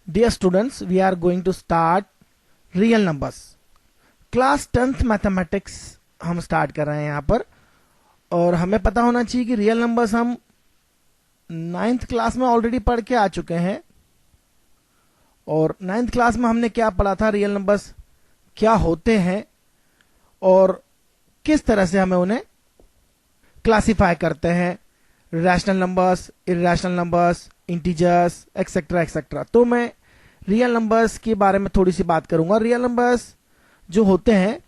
Dear students, we are going to start real numbers. Class 10th mathematics हम start कर रहे हैं यहाँ पर, और हमें पता होना चाहिए कि रियल नंबर्स हम 9th क्लास में ऑलरेडी पढ़ के आ चुके हैं। और 9th क्लास में हमने क्या पढ़ा था, रियल नंबर्स क्या होते हैं और किस तरह से हमें उन्हें क्लासिफाई करते हैं, rational numbers, irrational numbers, integers, etcetera etcetera. तो मैं रियल नंबर्स के बारे में थोड़ी सी बात करूंगा। रियल नंबर्स जो होते हैं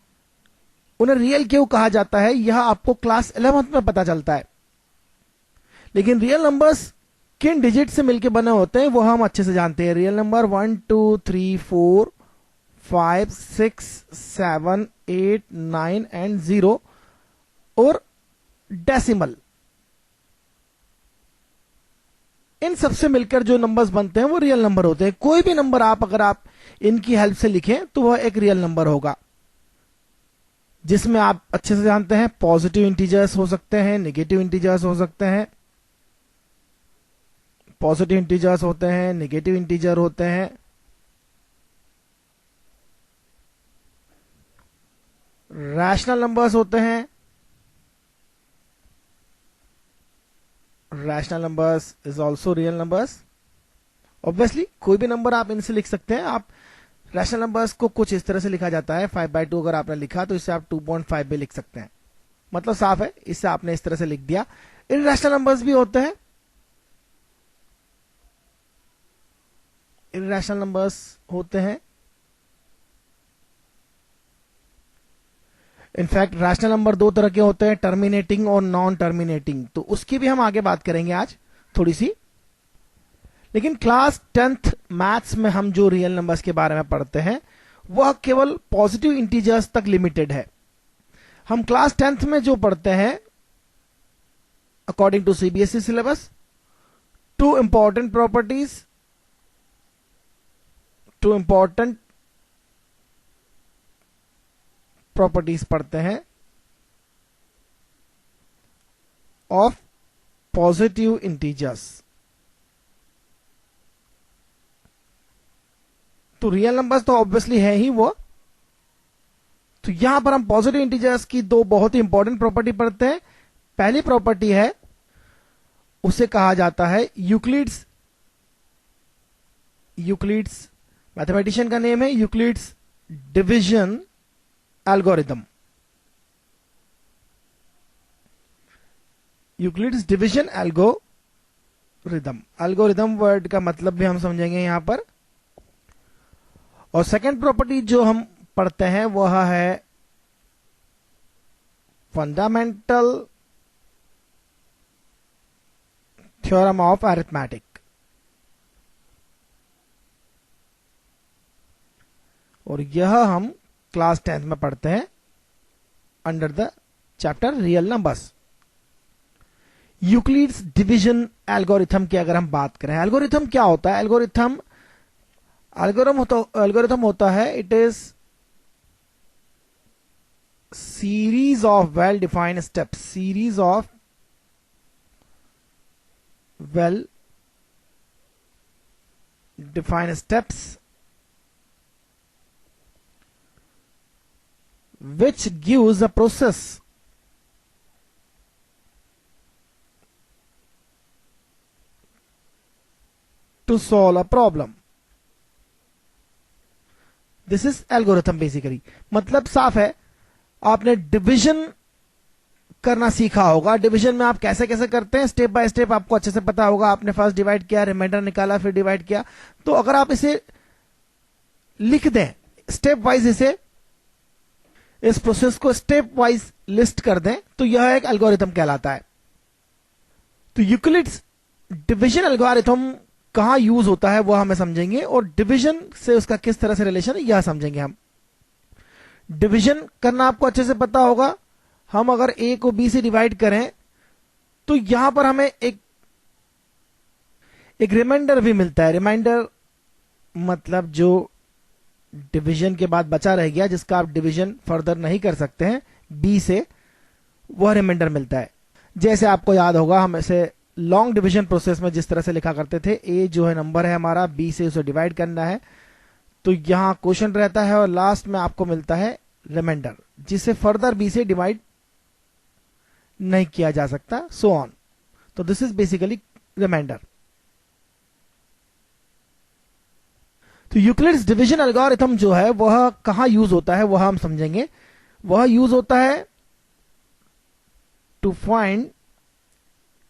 उन्हें रियल क्यों कहा जाता है, यह आपको क्लास 11th में पता चलता है। लेकिन रियल नंबर्स किन डिजिट से मिलकर बने होते हैं वो हम अच्छे से जानते हैं। रियल नंबर 1 2 3 4 5 6 7 8 9 एंड 0 और डेसिमल, इन सबसे मिलकर जो नंबर्स बनते हैं वो रियल नंबर होते हैं। कोई भी नंबर अगर आप इनकी हेल्प से लिखें तो वह एक रियल नंबर होगा, जिसमें आप अच्छे से जानते हैं पॉजिटिव इंटीजर्स हो सकते हैं, नेगेटिव इंटीजर्स हो सकते हैं। पॉजिटिव इंटीजर्स होते हैं, नेगेटिव इंटीजर होते हैं, रैशनल नंबर्स होते हैं, rational numbers is also real numbers. Obviously कोई भी नंबर आप इनसे लिख सकते हैं। आप रैशनल नंबर्स को कुछ इस तरह से लिखा जाता है, 5/2 अगर आपने लिखा तो इससे आप 2.5 भी लिख सकते हैं, मतलब साफ है, इससे आपने इस तरह से लिख दिया। इर्रेशनल नंबर्स भी होते हैं, इर्रेशनल नंबर्स होते हैं। इनफैक्ट रैशनल नंबर दो तरह के होते हैं, टर्मिनेटिंग और नॉन टर्मिनेटिंग, तो उसकी भी हम आगे बात करेंगे आज थोड़ी सी। लेकिन क्लास 10th मैथ्स में हम जो रियल नंबर्स के बारे में पढ़ते हैं वह केवल पॉजिटिव इंटीजर्स तक लिमिटेड है। हम क्लास 10th में जो पढ़ते हैं according to CBSE syllabus, two important properties पढ़ते हैं ऑफ पॉजिटिव इंटीजर्स। तो रियल नंबर्स तो ऑब्वियसली है ही वो। तो यहां पर हम पॉजिटिव इंटीजर्स की दो बहुत ही इंपॉर्टेंट प्रॉपर्टी पढ़ते हैं। पहली प्रॉपर्टी है, उसे कहा जाता है यूक्लिड्स मैथमेटिशियन का नेम है Euclid's division algorithm. Euclid's division algorithm word का मतलब भी हम समझेंगे यहां पर। और सेकंड प्रॉपर्टी जो हम पढ़ते हैं वह है फंडामेंटल थ्योरम ऑफ अरिथमेटिक। और यह हम क्लास 10th में पढ़ते हैं under the chapter real numbers. Euclid's division algorithm की अगर हम बात करें, एल्गोरिथम क्या होता है? एल्गोरिथम होता है, it is series of well defined steps which gives a process to solve a problem. This is algorithm basically। मतलब साफ है, आपने डिवीजन करना सीखा होगा। डिवीजन में आप कैसे कैसे करते हैं, स्टेप बाय स्टेप आपको अच्छे से पता होगा। आपने फर्स्ट डिवाइड किया, रिमाइंडर निकाला, फिर डिवाइड किया। तो अगर आप इसे लिख दें स्टेप वाइज, इस प्रोसेस को स्टेप वाइज लिस्ट कर दें, तो यह एक एल्गोरिथम कहलाता है। तो यूक्लिड्स डिवीजन एल्गोरिथम कहां यूज होता है वह हमें समझेंगे, और डिवीजन से उसका किस तरह से रिलेशन है यह समझेंगे हम। डिवीजन करना आपको अच्छे से पता होगा। हम अगर ए को बी से डिवाइड करें तो यहां पर हमें एक रिमाइंडर भी मिलता है। रिमाइंडर मतलब जो डिवीजन के बाद बचा रह गया, जिसका आप डिवीजन फर्दर नहीं कर सकते हैं बी से, वह रिमाइंडर मिलता है। जैसे आपको याद होगा, हम इसे लॉन्ग डिवीजन प्रोसेस में जिस तरह से लिखा करते थे, ए जो है नंबर है हमारा, बी से उसे डिवाइड करना है, तो यहां क्वेश्चन रहता है और लास्ट में आपको मिलता है रिमाइंडर, जिसे फर्दर बी से डिवाइड नहीं किया जा सकता, सो ऑन। तो दिस इज बेसिकली रिमाइंडर। तो यूक्लिड्स डिवीजन एल्गोरिथम जो है वह कहां यूज होता है वह हम समझेंगे। वह यूज होता है to find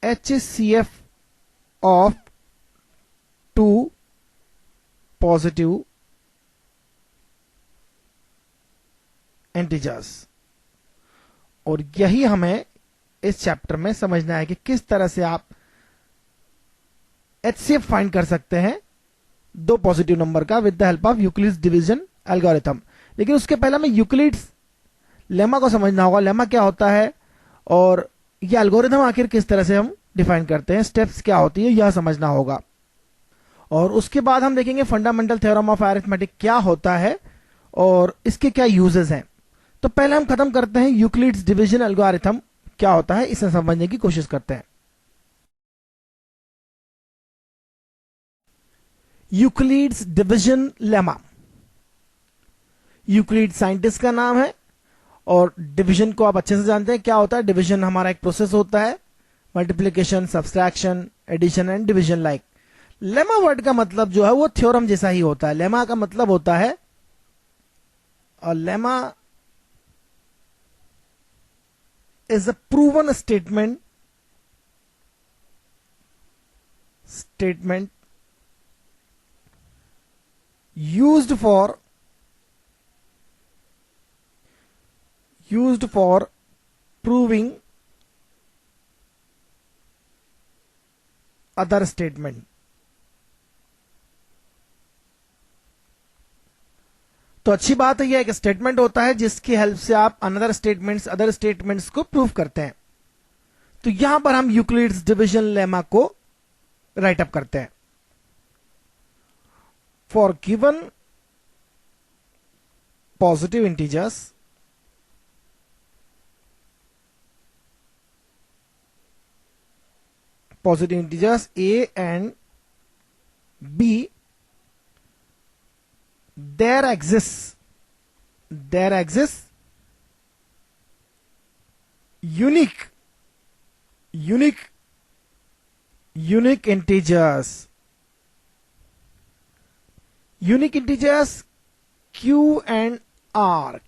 HCF of two positive integers. और यही हमें इस चैप्टर में समझना है कि किस तरह से आप HCF फाइंड कर सकते हैं दो पॉजिटिव नंबर का with the help of Euclid's division algorithm. लेकिन उसके पहले हमें यूक्लिड्स लेमा को समझना होगा, लेमा क्या होता है और ये एल्गोरिथम आखिर किस तरह से हम डिफाइन करते हैं, स्टेप्स क्या होती है, यह समझना होगा। और उसके बाद हम देखेंगे फंडामेंटल थ्योरम ऑफ अरिथमेटिक क्या होता है और इसके क्या यूजेस हैं। तो पहले हम खत्म करते हैं यूक्लिड्स डिवीजन एल्गोरिथम क्या होता है, इसे समझने की कोशिश करते हैं। Euclid's division lemma, Euclid scientist का नाम है और डिवीजन को आप अच्छे से जानते हैं क्या होता है। डिवीजन हमारा एक प्रोसेस होता है, multiplication, subtraction, addition and division like. Lemma word का मतलब जो है वो थ्योरम जैसा ही होता है। लेमा का मतलब होता है, और lemma is a proven statement used for proving other statement। तो अच्छी बात है, यह एक स्टेटमेंट होता है जिसकी हेल्प से आप अदर स्टेटमेंट्स को प्रूव करते हैं। तो यहां पर हम यूक्लिड्स डिवीजन लेमा को राइट अप करते हैं। For given positive integers, A and B, there exists unique integers, Q and R,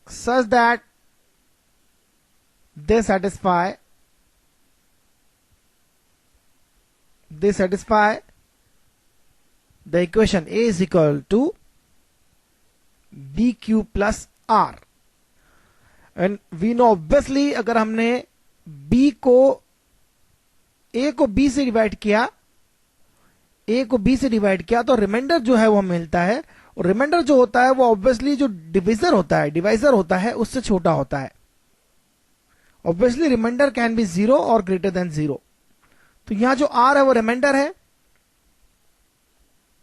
such that they satisfy the equation A is equal to BQ plus R। and we know obviously अगर हमने A को B से divide किया तो reminder जो है वो मिलता है, और रिमाइंडर जो होता है वो ऑब्वियसली जो डिवाइजर होता है उससे छोटा होता है। ऑब्वियसली रिमाइंडर कैन बी 0 और ग्रेटर देन 0। तो यहां जो R है वो रिमाइंडर है,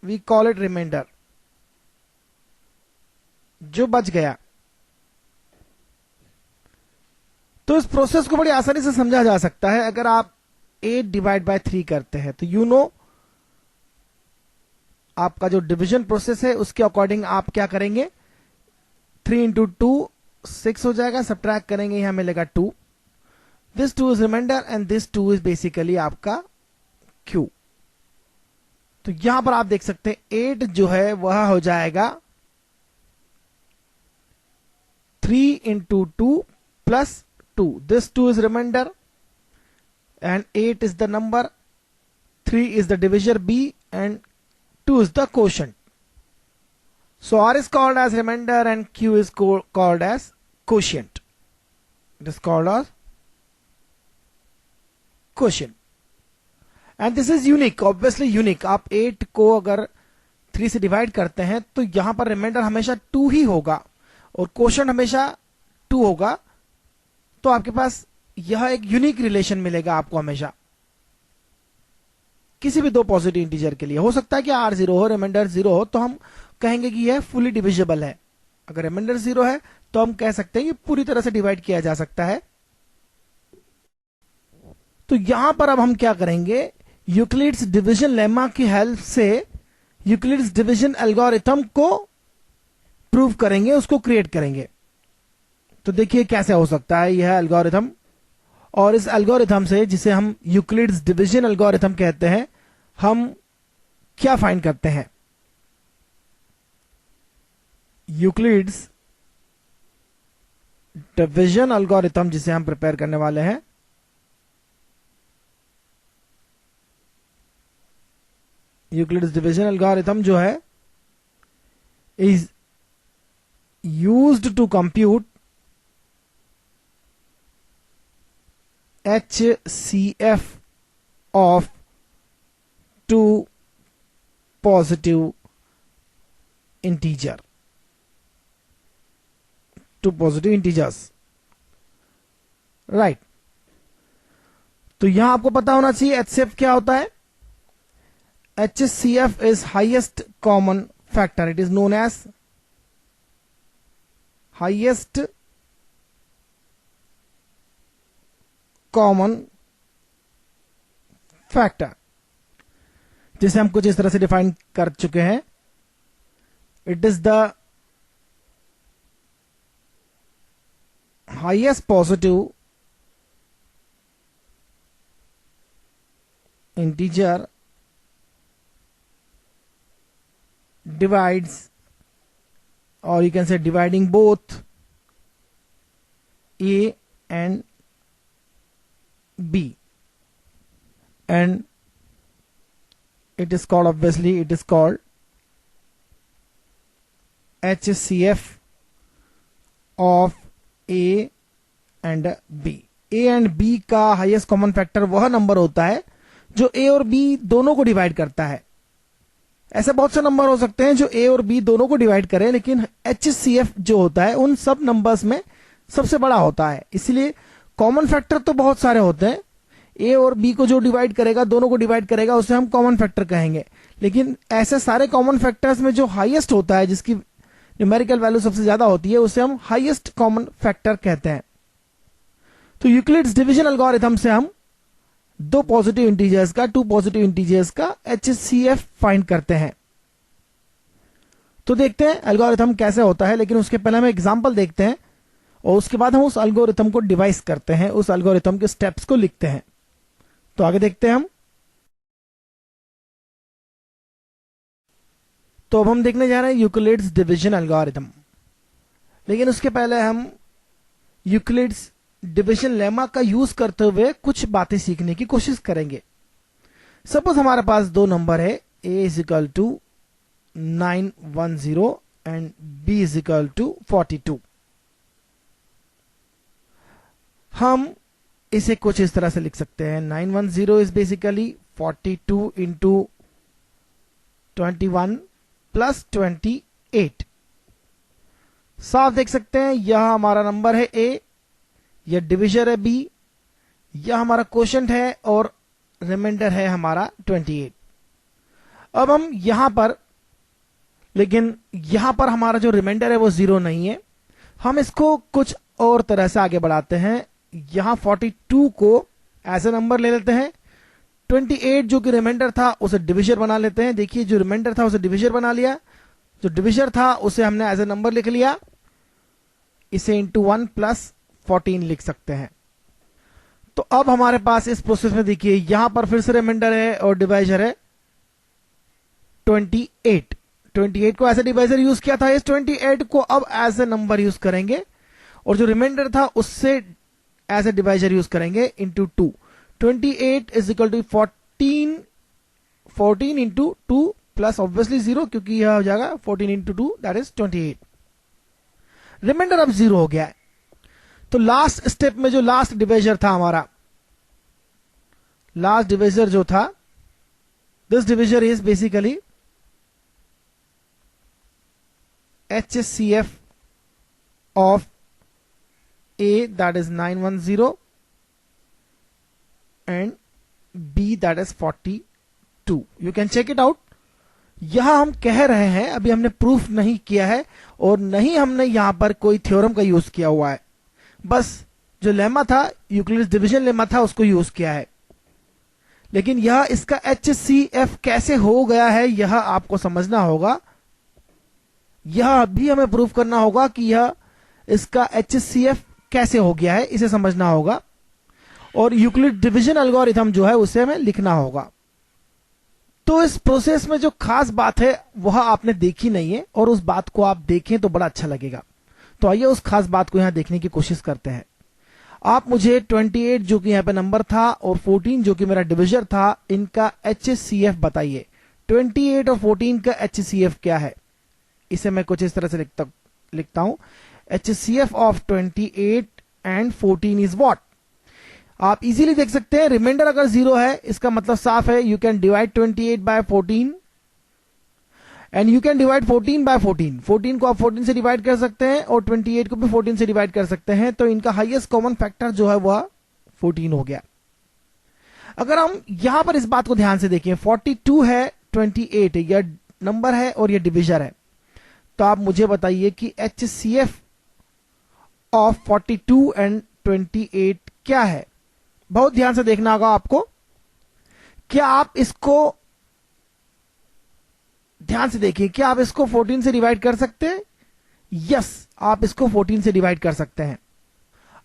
वी कॉल इट रिमाइंडर, जो बच गया। तो इस प्रोसेस को बड़ी आसानी से समझा जा सकता है। अगर आप 8 डिवाइड बाय 3 करते हैं तो यू नो आपका जो डिवीजन प्रोसेस है उसके अकॉर्डिंग आप क्या करेंगे, 3 इंटू 2 6 हो जाएगा, सब्ट्रैक्ट करेंगे यहां मिलेगा 2, this 2 is remainder and this 2 is basically आपका Q। तो यहां पर आप देख सकते हैं 8 जो है वह हो जाएगा 3 into 2 plus 2, this 2 is remainder and 8 is the number, 3 is the divisor B and 2 is the quotient. So R is called as remainder and Q is called as quotient. It is called as quotient. And this is unique, obviously unique. आप 8 को अगर 3 से divide करते हैं तो यहां पर reminder हमेशा 2 ही होगा और क्वोशंट हमेशा 2 होगा। तो आपके पास यह एक यूनिक रिलेशन मिलेगा आपको हमेशा किसी भी दो पॉजिटिव इंटीजर के लिए। हो सकता है कि R 0 हो, रिमाइंडर 0 हो, तो हम कहेंगे कि यह फुली डिविजिबल है। अगर रिमाइंडर 0 है तो हम कह सकते हैं कि पूरी तरह से डिवाइड किया जा सकता है तो यहां पर अब हम क्या करेंगे, यूक्लिड्स डिवीजन लेमा की हेल्प से यूक्लिड्स डिवीजन एल्गोरिथम को प्रूव करेंगे, उसको क्रिएट करेंगे। तो देखिए कैसे हो सकता है यह एल्गोरिथम। और इस एल्गोरिथम से, जिसे हम यूक्लिड्स डिवीजन एल्गोरिथम कहते हैं, हम क्या फाइंड करते हैं। यूक्लिड्स डिवीजन एल्गोरिथम जिसे हम प्रिपेयर करने वाले हैं, यूक्लिड्स डिवीजन एल्गोरिथम जो है is used to compute HCF of two positive integer, two positive integers, right? तो यहां आपको पता होना चाहिए HCF क्या होता है। HCF is highest common factor. It is known as highest common factor, जिसे हम कुछ इस तरह से डिफाइन कर चुके हैं। It is the highest positive integer divides, or you can say dividing both A and B, and it is called, obviously it is called HCF of A and B. A and B का highest common factor वह number होता है जो A और B दोनों को divide करता है। ऐसे बहुत से नंबर हो सकते हैं जो A और B दोनों को डिवाइड करें, लेकिन HCF जो होता है उन सब नंबर्स में सबसे बड़ा होता है। इसलिए कॉमन फैक्टर तो बहुत सारे होते हैं, A और B को जो डिवाइड करेगा, दोनों को डिवाइड करेगा, उसे हम कॉमन फैक्टर कहेंगे। लेकिन ऐसे सारे कॉमन फैक्टर्स में जो हाईएस्ट होता है, जिसकी न्यूमेरिकल वैल्यू सबसे ज्यादा होती है, उसे हम हाईएस्ट कॉमन फैक्टर कहते हैं। तो यूक्लिड्स डिवीजन एल्गोरिथम से हम दो पॉजिटिव इंटीजर्स का, टू पॉजिटिव इंटीजर्स का HCF फाइंड करते हैं। तो देखते हैं एल्गोरिथम कैसे होता है, लेकिन उसके पहले हम एग्जांपल देखते हैं और उसके बाद हम उस एल्गोरिथम को डिवाइस करते हैं, उस एल्गोरिथम के स्टेप्स को लिखते हैं। तो आगे देखते हैं हम। तो अब हम देखने जा रहे हैं यूक्लिड्स डिवीजन एल्गोरिथम, लेकिन उसके पहले हम यूक्लिड्स डिवीजन लेमा का यूज करते हुए कुछ बातें सीखने की कोशिश करेंगे। सपोज हमारे पास दो नंबर है, a is equal to 910 and b is equal to 42। हम इसे कुछ इस तरह से लिख सकते हैं। 910 इज बेसिकली 42 इंटू 21 प्लस 28। साफ देख सकते हैं यह हमारा नंबर है a, यह डिविजर है b, यह हमारा क्वोशंट है और रिमाइंडर है हमारा 28। अब हम यहां पर, लेकिन यहां पर हमारा जो रिमाइंडर है वो 0 नहीं है, हम इसको कुछ और तरह से आगे बढ़ाते हैं। यहां 42 को एज ए नंबर ले लेते हैं, 28 जो कि रिमाइंडर था उसे डिविजर बना लेते हैं। देखिए जो रिमाइंडर था उसे डिविजर बना लिया, जो डिविजर था उसे हमने एज ए नंबर लिख लिया, इसे इंटू 1 प्लस 14 लिख सकते हैं। तो अब हमारे पास इस प्रोसेस में देखिए यहां पर फिर से रिमाइंडर है और डिवाइजर है 28। 28 को एज ए डिवाइजर यूज किया था, इस 28 को अब एज ए नंबर यूज करेंगे और जो रिमाइंडर था उससे एज ए डिवाइजर यूज करेंगे into 2। 28 is equal to 14 into 2 plus obviously 0, क्योंकि यह हो जाएगा 14 इंटू 2 दैट इज 28। रिमाइंडर अब 0 हो गया है। तो लास्ट स्टेप में जो लास्ट डिवाइजर था हमारा, लास्ट डिवाइजर जो था, this divisor is basically HCF of A, that is 910, and B, that is 42. You can check it out. यहां हम कह रहे हैं, अभी हमने प्रूफ नहीं किया है और नहीं हमने यहां पर कोई थ्योरम का यूज किया हुआ है, बस जो लेमा था, यूक्लिड्स डिवीजन लेमा था, उसको यूज किया है। लेकिन यह इसका HCF कैसे हो गया है यह आपको समझना होगा। यह भी हमें प्रूफ करना होगा कि यह इसका HCF कैसे हो गया है, इसे समझना होगा। और यूक्लिड डिवीजन एल्गोरिथम जो है उसे हमें लिखना होगा। तो इस प्रोसेस में जो खास बात है वह आपने देखी नहीं है, और उस बात को आप देखें तो बड़ा अच्छा लगेगा। तो आइए उस खास बात को यहां देखने की कोशिश करते हैं। आप मुझे 28 जो कि यहां पे नंबर था और 14 जो कि मेरा डिविजर था, इनका HCF बताइए। 28 और 14 का HCF क्या है? इसे मैं कुछ इस तरह से लिखता हूं। HCF of 28 and 14 is what? आप इजीली देख सकते हैं, रिमाइंडर अगर 0 है इसका मतलब साफ है you can divide 28 by 14 and you can divide 14 by 14। 14 को आप 14 से डिवाइड कर सकते हैं और 28 को भी 14 से डिवाइड कर सकते हैं। तो इनका हाईएस्ट कॉमन फैक्टर जो है वह 14 हो गया। अगर हम यहां पर इस बात को ध्यान से देखें, 42 है, 28 है, यह नंबर है और यह डिविजर है। तो आप मुझे बताइए कि HCF ऑफ 42 एंड 28 क्या है? बहुत ध्यान से देखना होगा आपको। क्या आप इसको ध्यान से देखिए, क्या आप इसको 14 से डिवाइड कर सकते हैं? यस, आप इसको 14 से डिवाइड कर सकते हैं।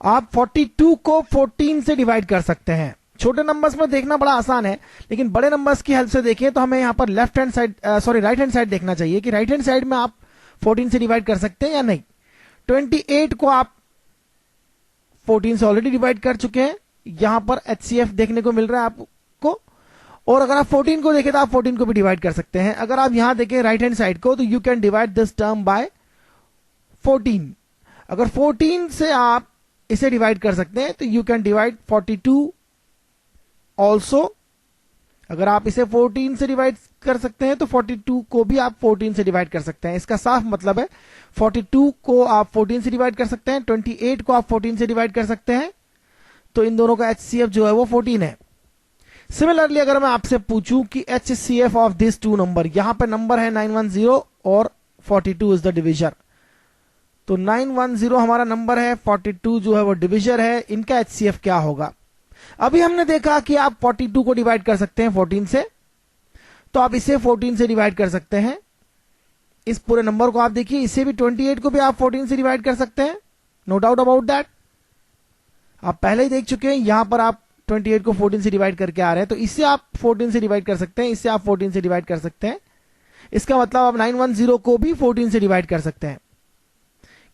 आप 42 को 14 से डिवाइड कर सकते हैं। छोटे नंबर्स में देखना बड़ा आसान है, लेकिन बड़े नंबर्स की हेल्प से देखें तो हमें यहां पर राइट हैंड साइड देखना चाहिए कि राइट हैंड साइड में आप 14 से डिवाइड कर सकते हैं या नहीं। 28 को आप 14 से ऑलरेडी डिवाइड कर चुके हैं, यहां पर HCF देखने को मिल रहा है आपको। और अगर आप 14 को देखें तो आप 14 को भी डिवाइड कर सकते हैं। अगर आप यहां देखें राइट हैंड साइड को, तो you can divide this term by 14। अगर 14 से आप इसे डिवाइड कर सकते हैं तो यू कैन डिवाइड 42 ऑल्सो। अगर आप इसे 14 से डिवाइड कर सकते हैं तो 42 को भी आप 14 से डिवाइड कर सकते हैं। इसका साफ मतलब है 42 को आप 14 से डिवाइड कर सकते हैं, 28 को आप 14 से डिवाइड कर सकते हैं। तो इन दोनों का HCF जो है वो 14 है। सिमिलरली अगर मैं आपसे पूछूं कि HCF of this two number, यहां पर नंबर है 910 और 42 इज द डिविजर। तो 910 हमारा नंबर है, 42 जो है वो डिविजर है। इनका HCF क्या होगा? अभी हमने देखा कि आप 42 को डिवाइड कर सकते हैं 14 से, तो आप इसे 14 से डिवाइड कर सकते हैं। इस पूरे नंबर को आप देखिए, इसे भी 28 को भी आप 14 से डिवाइड कर सकते हैं, नो डाउट अबाउट दैट। आप पहले ही देख चुके हैं, यहां पर आप 28 को 14 से डिवाइड करके आ रहे हैं, तो इसे आप 14 से डिवाइड कर सकते हैं, इसे आप 14 से डिवाइड कर सकते हैं। इसका मतलब आप 910 को भी 14 से डिवाइड कर सकते हैं,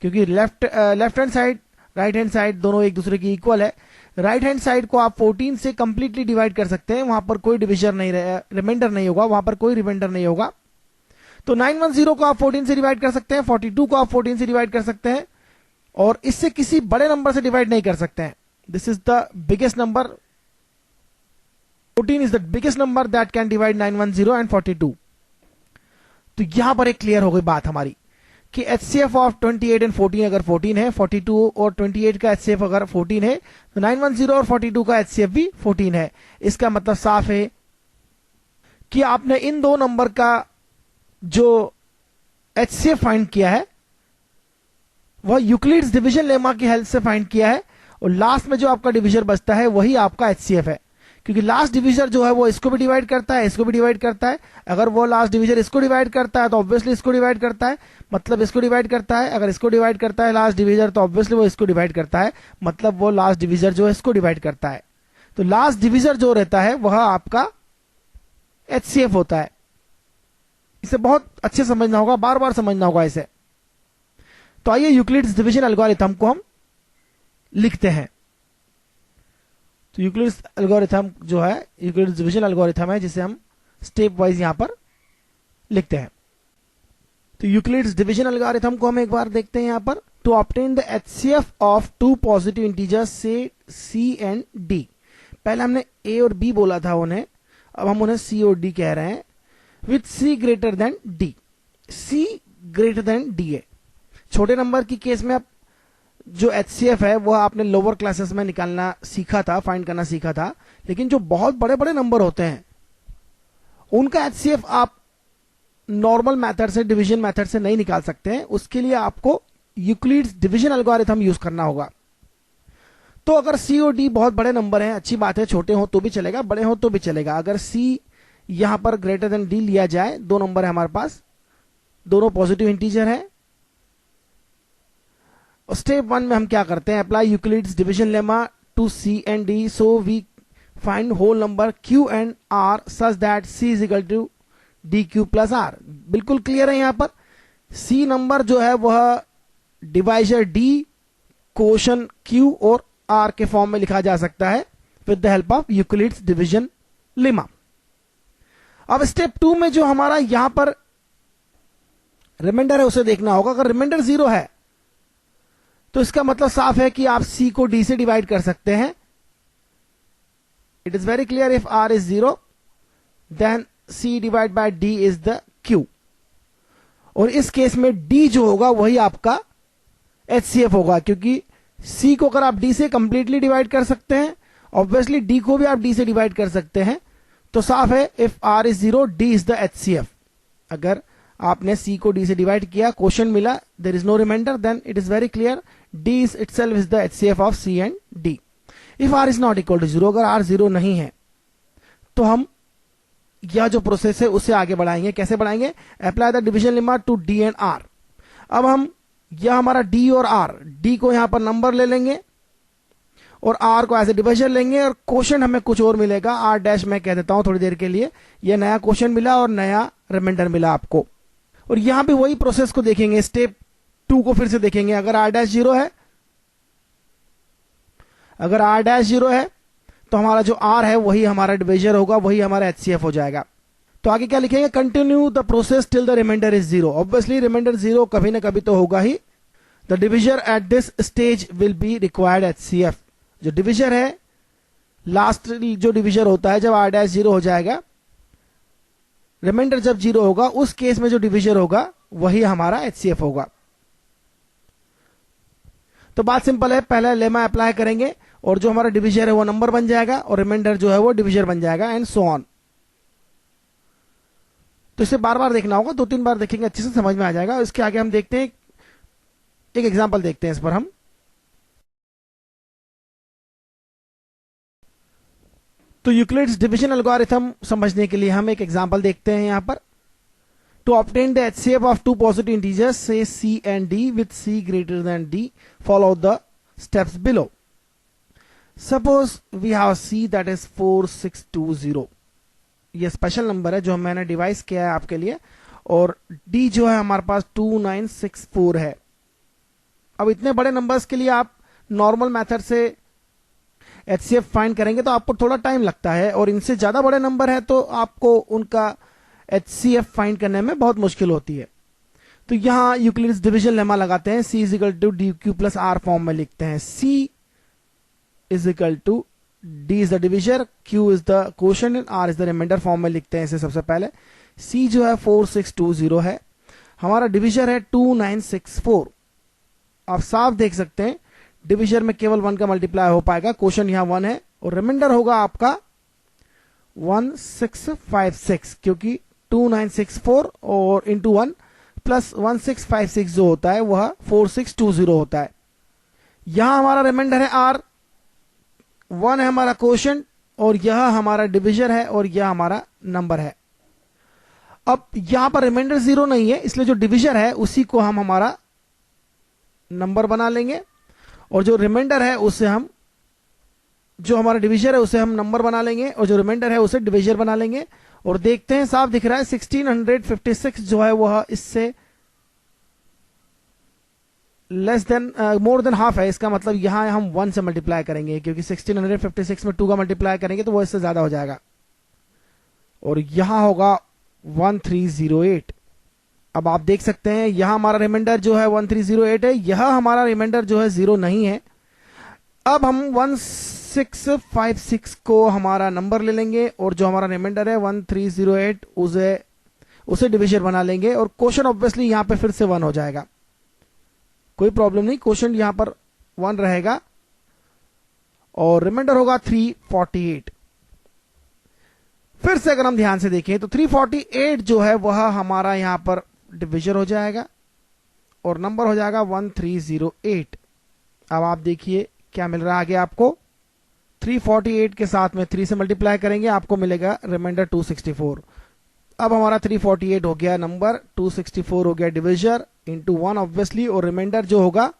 क्योंकि left hand side right hand side दोनों एक दूसरे की इक्वल है। राइट हैंड साइड को आप 14 से कंप्लीटली डिवाइड कर सकते हैं, वहां पर कोई डिविजन नहीं, रिमाइंडर नहीं होगा, वहां पर कोई रिमाइंडर नहीं होगा। तो 910 को आप 14 से डिवाइड कर सकते हैं, 42 को आप 14 से डिवाइड कर सकते हैं, और इससे किसी बड़े नंबर से डिवाइड नहीं कर सकते हैं। This is the biggest number, 14 is the biggest number that can divide 910 and 42। तो यहां पर एक क्लियर हो गई बात हमारी कि HCF ऑफ 28 एंड 14 अगर 14 है, 42 और 28 का HCF अगर 14 है, तो 910 और 42 का HCF भी 14 है। इसका मतलब साफ है कि आपने इन दो नंबर का जो HCF फाइंड किया है वह यूक्लिड्स डिवीजन लेमा की हेल्प से फाइंड किया है, और लास्ट में जो आपका डिविजर बचता है वही आपका HCF है, क्योंकि लास्ट डिविजर जो है वो इसको भी डिवाइड करता है, इसको भी डिवाइड करता है। अगर वो लास्ट डिविजर इसको डिवाइड करता है तो ऑब्वियसली इसको डिवाइड करता है, मतलब इसको डिवाइड करता है। अगर इसको डिवाइड करता है लास्ट डिविजर तो ऑब्वियसली वो इसको डिवाइड करता है, मतलब वो लास्ट डिविजर जो है इसको डिवाइड करता है। तो लास्ट डिविजर जो रहता है वह आपका HCF होता है। इसे बहुत अच्छे समझना होगा, बार बार समझना होगा इसे। तो आइए यूक्लिड्स डिवीजन एल्गोरिथम को हम लिखते हैं। तो यूक्लिड्स एल्गोरिथम जो है, यूक्लिड्स डिवीजन एल्गोरिथम है, जिसे हम स्टेप वाइज यहां पर लिखते हैं। तो यूक्लिड्स डिवीजन एल्गोरिथम को हम एक बार देखते हैं यहां पर। To obtain the HCF of two positive integers say C and D। पहले हमने A और B बोला था उन्हें, अब हम उन्हें C और D कह रहे हैं। With C greater than D, C greater than D है। छोटे नंबर की केस में आप जो HCF है वह आपने लोअर क्लासेस में निकालना सीखा था, फाइंड करना सीखा था, लेकिन जो बहुत बड़े बड़े नंबर होते हैं उनका HCF आप नॉर्मल मेथड से, डिवीजन मेथड से नहीं निकाल सकते हैं। उसके लिए आपको यूक्लिड्स डिवीजन एल्गोरिथम यूज करना होगा। तो अगर सी और डी बहुत बड़े नंबर हैं, अच्छी बात है, छोटे हो तो भी चलेगा, बड़े हो तो भी चलेगा। अगर सी यहां पर ग्रेटर देन डी लिया जाए, दो नंबर है हमारे पास, दोनों पॉजिटिव इंटीजर है। स्टेप 1 में हम क्या करते हैं, apply Euclid's division lemma to C and D, so we find whole number Q and R such that C is equal to D Q plus R. बिल्कुल क्लियर है, यहां पर सी नंबर जो है वह डिवाइजर डी, क्वोशन क्यू और R के form में लिखा जा सकता है with the help of Euclid's division lemma. अब स्टेप 2 में जो हमारा यहां पर रिमाइंडर है उसे देखना होगा। अगर रिमाइंडर 0 है तो इसका मतलब साफ है कि आप सी को डी से डिवाइड कर सकते हैं। It is very clear, if R is 0 then C divide by D is the Q. और इस केस में डी जो होगा वही आपका एचसीएफ होगा, क्योंकि सी को अगर आप डी से कंप्लीटली डिवाइड कर सकते हैं, ऑब्वियसली डी को भी आप डी से डिवाइड कर सकते हैं। तो साफ है, if R is 0 D is the HCF. अगर आपने सी को डी से डिवाइड किया, क्वोशन मिला, there is no remainder, then it is very clear D is itself is the HCF of C and D. If R is not equal to 0, अगर are 0 नहीं है तो हम यह जो प्रोसेस है उसे आगे बढ़ाएंगे। कैसे बढ़ाएंगे, apply the division lemma to D and R. अब हम यह हमारा डी और आर, डी को यहां पर नंबर ले लेंगे और आर को एज ए डिवीजर लेंगे, और क्वोशन हमें कुछ और मिलेगा, आर डैश मैं कह देता हूं थोड़ी देर के लिए। यह नया क्वोशन मिला और नया रिमाइंडर मिला आपको। और यहां भी वही प्रोसेस को देखेंगे, स्टेप 2 को फिर से देखेंगे। अगर आर डैश 0 है, अगर आर डैश 0 है तो हमारा जो आर है वही हमारा डिवीजर होगा, वही हमारा एचसीएफ हो जाएगा। तो आगे क्या लिखेंगे, continue the process till the remainder is 0। Obviously remainder 0 कभी ना कभी तो होगा ही। The divisor at this stage will be required HCF. जो डिवीजर है, लास्ट जो डिवीजर होता है जब आर डैश 0 हो जाएगा, रिमाइंडर जब 0 होगा, उस केस में जो डिवीजर होगा वही हमारा एचसीएफ होगा। तो बात सिंपल है, पहले लेमा अप्लाई करेंगे और जो हमारा डिवीजर है वो नंबर बन जाएगा और रिमाइंडर जो है वो डिवीजर बन जाएगा, एंड सो ऑन। तो इसे बार बार देखना होगा, 2-3 बार देखेंगे अच्छे से समझ में आ जाएगा। इसके आगे हम देखते हैं, एक एग्जांपल देखते हैं इस पर हम। तो यूक्लिड्स डिवीजन एल्गोरिथम समझने के लिए हम एक एग्जांपल देखते हैं यहां पर। To obtain the HCF of two positive integers say c and d with c greater than d, follow the steps below. Suppose we have c that is 4620। ये स्पेशल नंबर है जो मैंने डिवाइस किया है आपके लिए, और डी जो है हमारे पास 2964 है। अब इतने बड़े नंबर्स के लिए आप नॉर्मल मेथड से एचसीएफ फाइंड करेंगे तो आपको थोड़ा टाइम लगता है, और इनसे ज्यादा बड़े नंबर है तो आपको उनका एचसीएफ फाइंड करने में बहुत मुश्किल होती है। तो यहां यूक्लिड्स डिवीजन लेमा लगाते हैं, c is equal to D Q plus r form में लिखते हैं। C is equal to d is the divisor, q is the quotient and r is the remainder form में लिखते हैं इसे सबसे पहले। सी जो है 4620 है, हमारा डिवीजर है 2964। आप साफ देख सकते हैं डिवीजर में केवल 1 का मल्टीप्लाई हो पाएगा, क्वोशंट यहां 1 है, और रिमाइंडर होगा आपका 1656, क्योंकि 2964 और इंटू 1 प्लस 1656 जो होता है वह 4620 होता है। यहां हमारा रिमाइंडर है आर, 1 है हमारा क्वोशंट, और यह हमारा डिवीजर है, और यह हमारा नंबर है। अब यहां पर रिमाइंडर 0 नहीं है, इसलिए जो डिवीजर है उसी को हम हमारा नंबर बना लेंगे, और जो रिमाइंडर है उसे हम, जो हमारा डिवीजर है उसे हम नंबर बना लेंगे, और जो रिमाइंडर है उसे डिवीजर बना लेंगे। और देखते हैं, साफ दिख रहा है 1656 जो है वह इससे less than more than half है। इसका मतलब यहां हम 1 से मल्टीप्लाई करेंगे, क्योंकि 1656 में 2 का मल्टीप्लाई करेंगे तो वो इससे ज्यादा हो जाएगा, और यहां होगा 1308। अब आप देख सकते हैं यहां हमारा रिमाइंडर जो है 1308 है, यह हमारा रिमाइंडर जो है 0 नहीं है। अब हम 1656 को हमारा नंबर ले लेंगे, और जो हमारा रिमाइंडर है 1308 उसे डिवीजर बना लेंगे, और क्वोशंट ऑब्वियसली यहां पे फिर से 1 हो जाएगा, कोई प्रॉब्लम नहीं, क्वोशंट यहां पर 1 रहेगा, और रिमाइंडर होगा 348। फिर से अगर हम ध्यान से देखें तो 348 जो है वह हमारा यहां पर डिवीजर हो जाएगा, और नंबर हो जाएगा 1308। अब आप देखिए क्या मिल रहा है आगे आपको, 348 के साथ में 3 से मल्टीप्लाई करेंगे, आपको मिलेगा रिमाइंडर 264। अब हमारा 348 हो गया नंबर, 264 हो गया डिविजर इंटू 1 ऑब्वियसली, और रिमाइंडर जो होगा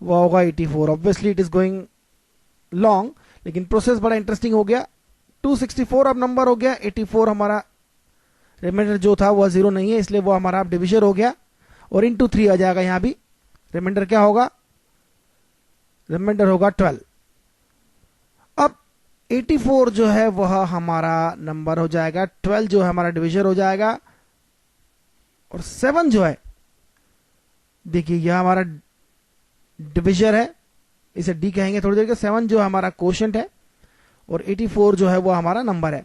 वो होगा 84। Obviously it is going long, लेकिन प्रोसेस बड़ा इंटरेस्टिंग हो गया। 264 अब नंबर हो गया, 84 हमारा रिमाइंडर जो था वह 0 नहीं है, इसलिए वो हमारा डिविजर हो गया, और इंटू 3 आ जाएगा यहां भी। रिमाइंडर क्या होगा, रिमाइंडर होगा 12। अब 84 जो है वह हमारा नंबर हो जाएगा, 12 जो है हमारा डिविजर हो जाएगा, और 7 जो है, देखिए यह हमारा डिविजर है, इसे डी कहेंगे थोड़ी देर के। 7 जो हमारा कोशेंट है, और 84 जो है वो हमारा नंबर है,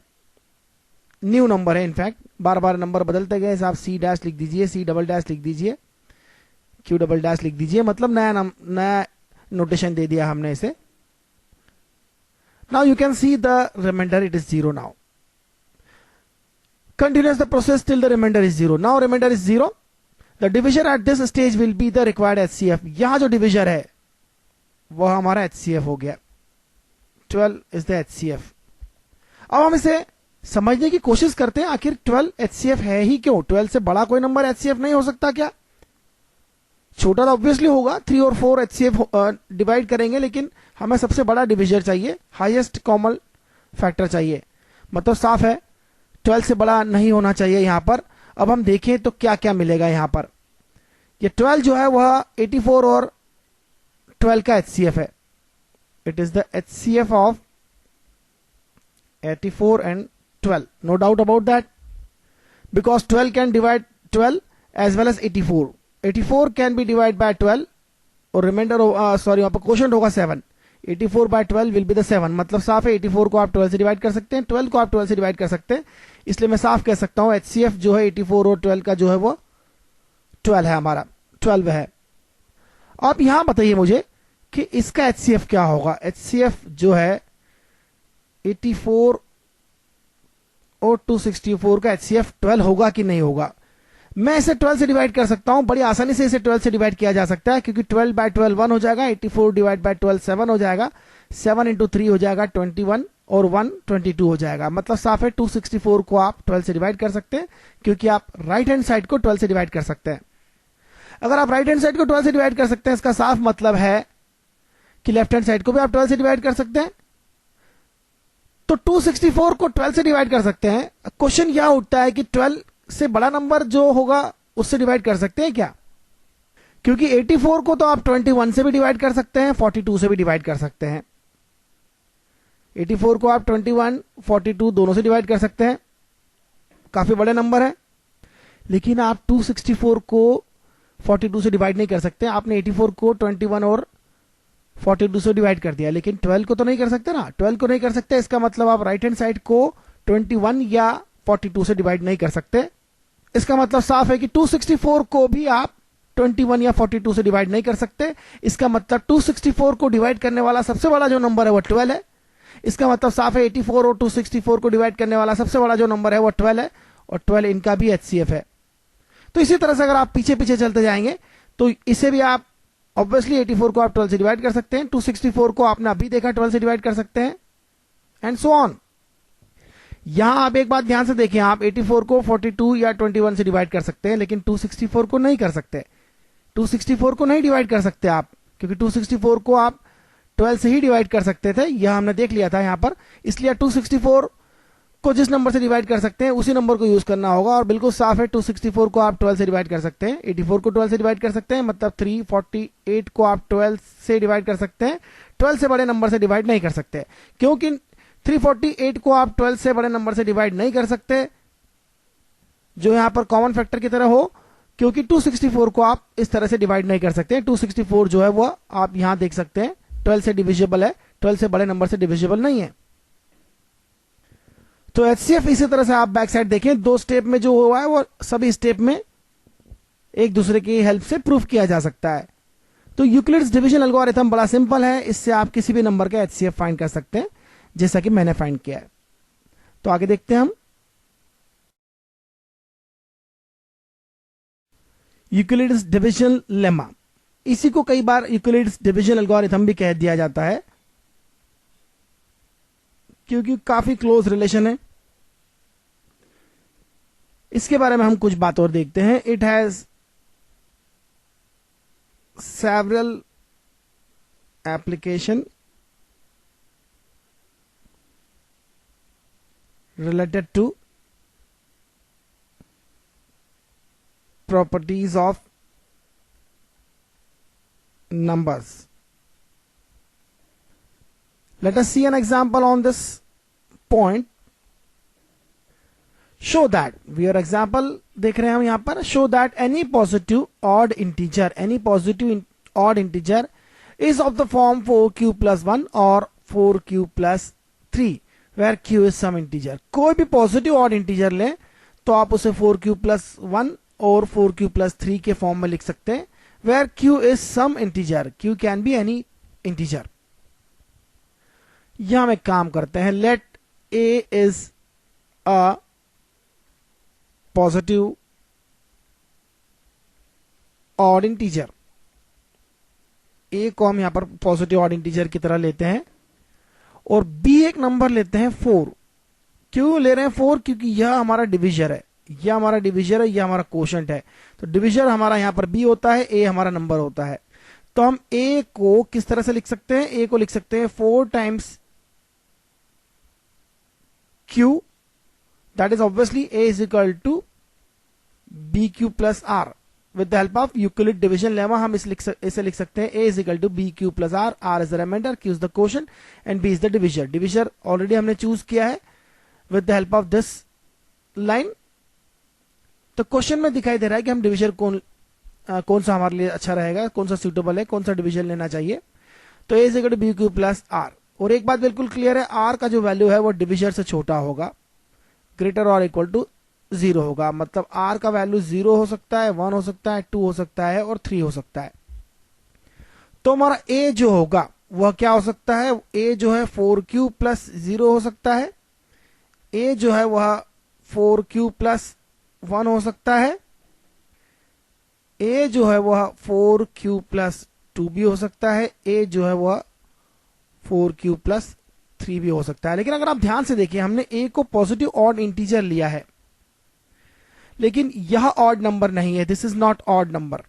न्यू नंबर है। इनफैक्ट बार बार नंबर बदलते गए, आप सी डैश लिख दीजिए, सी डबल डैश लिख दीजिए, क्यू डबल डैश लिख दीजिए, मतलब नया नोटेशन दे दिया हमने इसे। Now you can see the remainder, it is 0 now. Continues the process till the remainder is 0. Now remainder is 0. The divisor at this stage will be the required HCF. यहां जो divisor है वह हमारा HCF हो गया, 12 is the HCF। अब हम इसे समझने की कोशिश करते हैं, आखिर 12 HCF है ही क्यों? 12 से बड़ा कोई नंबर HCF नहीं हो सकता क्या? छोटा तो ऑब्वियसली होगा, 3 और 4 HCF डिवाइड करेंगे, लेकिन हमें सबसे बड़ा डिविजर चाहिए, हाईएस्ट कॉमन फैक्टर चाहिए, मतलब साफ है 12 से बड़ा नहीं होना चाहिए यहां पर। अब हम देखें तो क्या क्या मिलेगा यहां पर। ये 12 जो है वह 84 और 12 का HCF है। It is the HCF of 84 and 12, no doubt about that, because 12 can divide 12 as well as 84। 84 can be divide by 12, और रिमाइंडर सॉरी वहां पर क्वोशंट होगा 7। 84 बाय 12 विल बी द 7, मतलब साफ है 84 को आप 12 से डिवाइड कर सकते हैं, 12 को आप 12 से डिवाइड कर सकते हैं, इसलिए मैं साफ कह सकता हूं HCF जो है 84 और 12 का जो है वो 12 है, हमारा 12 है। आप यहां बताइए मुझे कि इसका HCF क्या होगा। HCF जो है 84 और 264 का HCF 12 होगा कि नहीं होगा। मैं इसे 12 से डिवाइड कर सकता हूं, बड़ी आसानी से इसे 12 से डिवाइड किया जा सकता है, क्योंकि 12 बाय 12 1 हो जाएगा, 84 डिवाइड बाय 12 7 हो जाएगा, 7 इंटू 3 हो जाएगा 21, और 1 22 हो जाएगा, मतलब साफ है 264 को आप 12 से डिवाइड कर सकते हैं, क्योंकि आप राइट हैंड साइड को 12 से डिवाइड कर सकते हैं। अगर आप राइट हैंड साइड को 12 से डिवाइड कर सकते हैं, इसका साफ मतलब है कि लेफ्ट हैंड साइड को भी आप 12 से डिवाइड कर सकते हैं, तो 264 को 12 से डिवाइड कर सकते हैं। क्वेश्चन यह उठता है कि 12 से बड़ा नंबर जो होगा उससे डिवाइड कर सकते हैं क्या? क्योंकि 84 को तो आप 21 से भी डिवाइड कर सकते हैं, 42 से भी डिवाइड कर सकते हैं। 84 को आप 21 42 दोनों से डिवाइड कर सकते हैं, काफी बड़े नंबर है। लेकिन आप 264 को 42 से डिवाइड नहीं कर सकते। आपने 84 को 21 और 42 से डिवाइड कर दिया, लेकिन 12 को तो नहीं कर सकते ना। 12 को नहीं कर सकते, इसका मतलब आप राइट हैंड साइड को 21 या 42 से डिवाइड नहीं कर सकते। इसका मतलब साफ है कि 264 को भी आप 21 या 42 से डिवाइड नहीं कर सकते। इसका मतलब 264 को डिवाइड करने वाला सबसे बड़ा जो नंबर है वो 12 है। इसका मतलब साफ है 84 और 264 को डिवाइड करने वाला सबसे बड़ा जो नंबर है वो 12 है, और 12 इनका भी HCF है। तो इसी तरह से अगर आप पीछे पीछे चलते जाएंगे तो इसे भी आप ऑब्वियसली 84 को आप 12 से डिवाइड कर सकते हैं, 264 को आपने अभी देखा 12 से डिवाइड कर सकते हैं, एंड सो ऑन। यहां आप एक बात ध्यान से देखें, आप 84 को 42 या 21 से डिवाइड कर सकते हैं, लेकिन 264 को नहीं कर सकते। 264 को नहीं डिवाइड कर सकते आप, क्योंकि 264 को आप 12 से ही डिवाइड कर सकते थे, यह हमने देख लिया था यहां पर। इसलिए 264 को जिस नंबर से डिवाइड कर सकते हैं उसी नंबर को यूज करना होगा, और बिल्कुल साफ है 264 को आप 12 से डिवाइड कर सकते हैं, 84 को 12 से डिवाइड कर सकते हैं, मतलब 348 को आप 12 से डिवाइड कर सकते हैं। 12 से बड़े नंबर से डिवाइड नहीं कर सकते, क्योंकि 348 को आप 12 से बड़े नंबर से डिवाइड नहीं कर सकते जो यहां पर कॉमन फैक्टर की तरह हो, क्योंकि 264 को आप इस तरह से डिवाइड नहीं कर सकते। 264 जो है वो आप यहां देख सकते हैं 12 से डिविजिबल है, 12 से बड़े नंबर से डिविजिबल नहीं है। तो HCF इसी तरह से आप बैक साइड देखें, 2 स्टेप में जो हुआ है वो सभी स्टेप में एक दूसरे की हेल्प से प्रूफ किया जा सकता है। तो यूक्लिड्स डिवीजन एल्गोरिथम बड़ा सिंपल है, इससे आप किसी भी नंबर का HCF फाइंड कर सकते हैं, जैसा कि मैंने फाइंड किया है। तो आगे देखते हैं हम। Euclid's division lemma. इसी को कई बार यूक्लिड्स डिवीजन एल्गोरिथम भी कह दिया जाता है, क्योंकि काफी क्लोज रिलेशन है। इसके बारे में हम कुछ बात और देखते हैं। It has several application related to properties of numbers. Let us see an example on this point. Show that, your example देख रहे हैं हम यहाँ पर, show that any positive odd integer is of the form 4q plus 1 or 4q plus 3 where q is some integer. कोई भी positive odd integer लें तो आप उसे 4q plus 1 और 4q plus 3 के फॉर्म में लिख सकते हैं, where q is some integer. q can be any integer. यहां हम एक काम करते हैं, let a is a positive odd integer. a को हम यहां पर पॉजिटिव ऑड इंटीजर की तरह लेते हैं और b एक नंबर लेते हैं 4। क्यों ले रहे हैं 4? क्योंकि यह हमारा डिविजर है, यह हमारा कोशेंट है। तो डिविजर हमारा यहां पर b होता है, a हमारा नंबर होता है। तो हम a को किस तरह से लिख सकते हैं? a को लिख सकते हैं 4 times q, that is obviously a is equal to bq plus r. With the help of Euclid division lemma हम इसे लिख सकते हैं a is equal to bq plus r is the remainder, q is the quotient and b is the divisor. Divisor already हमने choose किया है with the help of this line. तो question में दिखाई दे रहा है कि हम डिविजर कौन सा हमारे लिए अच्छा रहेगा, कौन सा सूटेबल है, कौन सा डिविजन लेना चाहिए। तो a is equal to bq plus r। और एक बात बिल्कुल क्लियर है, r का जो वैल्यू है वो डिविजर से छोटा होगा, ग्रेटर और इक्वल टू 0 होगा। मतलब r का वैल्यू 0 हो सकता है, 1 हो सकता है, 2 हो सकता है और 3 हो सकता है। तो हमारा a जो होगा वह क्या हो सकता है? a जो है 4q plus 0 हो सकता है, a जो है वह 4q plus 1 हो सकता है, a जो है वह 4q plus 2 भी हो सकता है, a जो है वह 4q plus 3 भी हो सकता है। लेकिन अगर आप ध्यान से देखिए, हमने a को पॉजिटिव ऑड इंटीजर लिया है, लेकिन यह ऑड नंबर नहीं है। This is not odd number,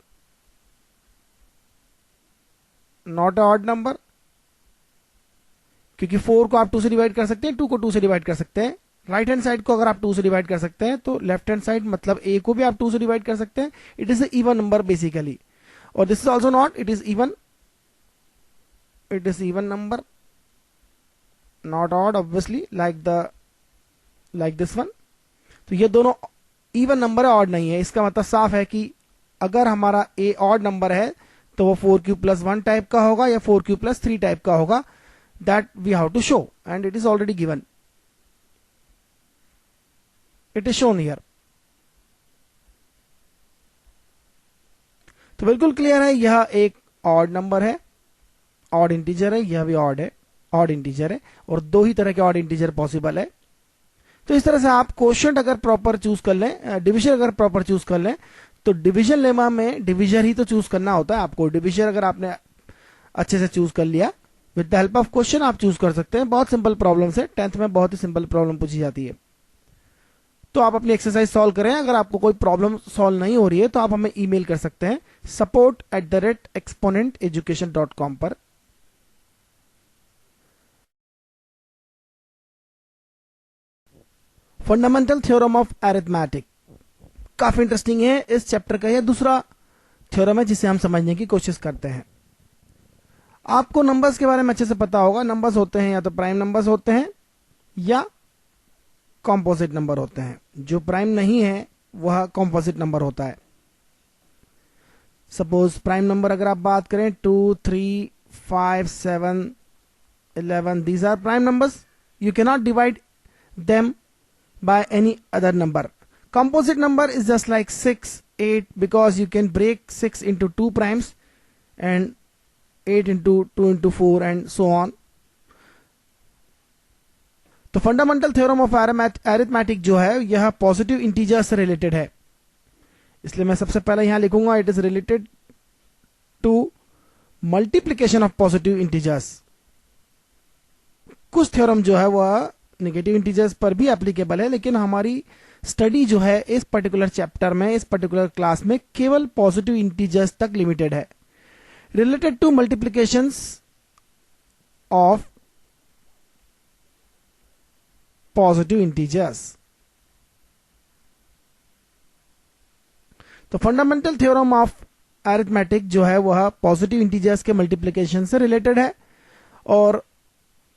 not odd number, क्योंकि 4 को आप 2 से डिवाइड कर सकते हैं, 2 को 2 से डिवाइड कर सकते हैं। राइट हैंड साइड को अगर आप 2 से डिवाइड कर सकते हैं तो लेफ्ट हैंड साइड मतलब a को भी आप 2 से डिवाइड कर सकते हैं। It is even number basically. और this is also not, it is even number, not odd obviously like this one. तो ये दोनों इवन नंबर है, ऑड नहीं है। इसका मतलब साफ है कि अगर हमारा a ऑड नंबर है तो वो 4q plus 1 टाइप का होगा या 4q plus 3 टाइप का होगा। That we have to show and it is already given, it is shown here. तो बिल्कुल क्लियर है, यह एक ऑड नंबर है, ऑड इंटीजर है, यह भी ऑड है, ऑड इंटीजर है। और 2 ही तरह के ऑड इंटीजर पॉसिबल है। तो इस तरह से आप क्वोशिएंट अगर प्रॉपर चूज कर लें, डिविजन अगर प्रॉपर चूज कर लें, तो डिविजन लेमा में डिविजर ही तो चूज करना होता है आपको। डिविजन अगर आपने अच्छे से चूज कर लिया, with the help of question आप चूज कर सकते हैं। बहुत सिंपल प्रॉब्लम है, 10th में बहुत ही सिंपल प्रॉब्लम पूछी जाती है। तो आप अपनी एक्सरसाइज सॉल्व करें। अगर आपको कोई प्रॉब्लम सॉल्व नहीं हो रही है तो आप हमें ईमेल कर सकते हैं support@exponenteducation.com पर। फंडामेंटल थ्योरम ऑफ अरिथमेटिक काफी इंटरेस्टिंग है। इस चैप्टर का यह दूसरा थ्योरम है जिसे हम समझने की कोशिश करते हैं। आपको नंबर्स के बारे में अच्छे से पता होगा। नंबर्स होते हैं या तो प्राइम नंबर्स होते हैं या कॉम्पोजिट नंबर होते हैं। जो प्राइम नहीं है वह कॉम्पोजिट नंबर होता है। सपोज प्राइम नंबर अगर आप बात करें 2, 3, 5, 7, 11, these are prime numbers. You can not divide them by any other number. Composite number is just like 6, 8 because you can break 6 into 2 primes and 8 into 2 into 4 and so on. तो fundamental theorem of arithmetic जो है यह positive integer से related है। इसलिए मैं सबसे पहले यहां लिखूंगा it is related to multiplication of positive integers. कुछ थ्योरम जो है वह नेगेटिव इंटीजर्स पर भी एप्लीकेबल है, लेकिन हमारी स्टडी जो है इस पर्टिकुलर चैप्टर में, इस पर्टिकुलर क्लास में केवल पॉजिटिव इंटीजर्स तक लिमिटेड है। Related to multiplications of positive integers. तो फंडामेंटल थ्योरम ऑफ अरिथमेटिक जो है वह पॉजिटिव इंटीजर्स के मल्टीप्लीकेशन से रिलेटेड है। और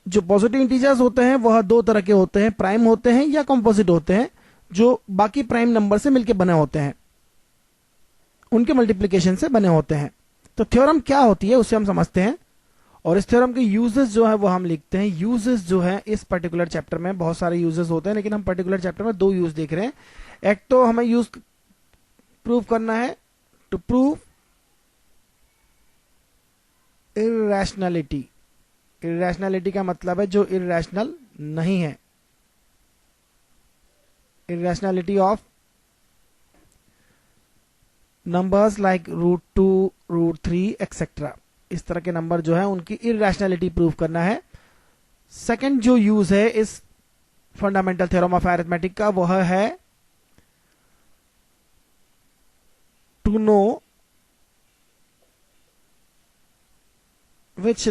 जो पॉजिटिव इंटीजर्स होते हैं वह दो तरह के होते हैं, प्राइम होते हैं या कंपोजिट होते हैं, जो बाकी प्राइम नंबर से मिलकर बने होते हैं, उनके मल्टीप्लीकेशन से बने होते हैं। तो थ्योरम क्या होती है उसे हम समझते हैं, और इस थ्योरम के यूजेस जो है वो हम लिखते हैं। यूजेस जो है इस पर्टिकुलर चैप्टर में बहुत सारे यूजेस होते हैं, लेकिन हम पर्टिकुलर चैप्टर में दो यूज देख रहे हैं। एक तो हमें यूज प्रूव करना है, टू प्रूव इरैशनैलिटी। इरैशनैलिटी का मतलब है जो इरैशनल नहीं है, इरैशनैलिटी ऑफ नंबर्स लाइक √2, √3 एक्सेट्रा। इस तरह के नंबर जो है उनकी इरैशनैलिटी प्रूव करना है। सेकंड जो यूज है इस फंडामेंटल थ्योरम ऑफ अरिथमेटिक का वह है to know which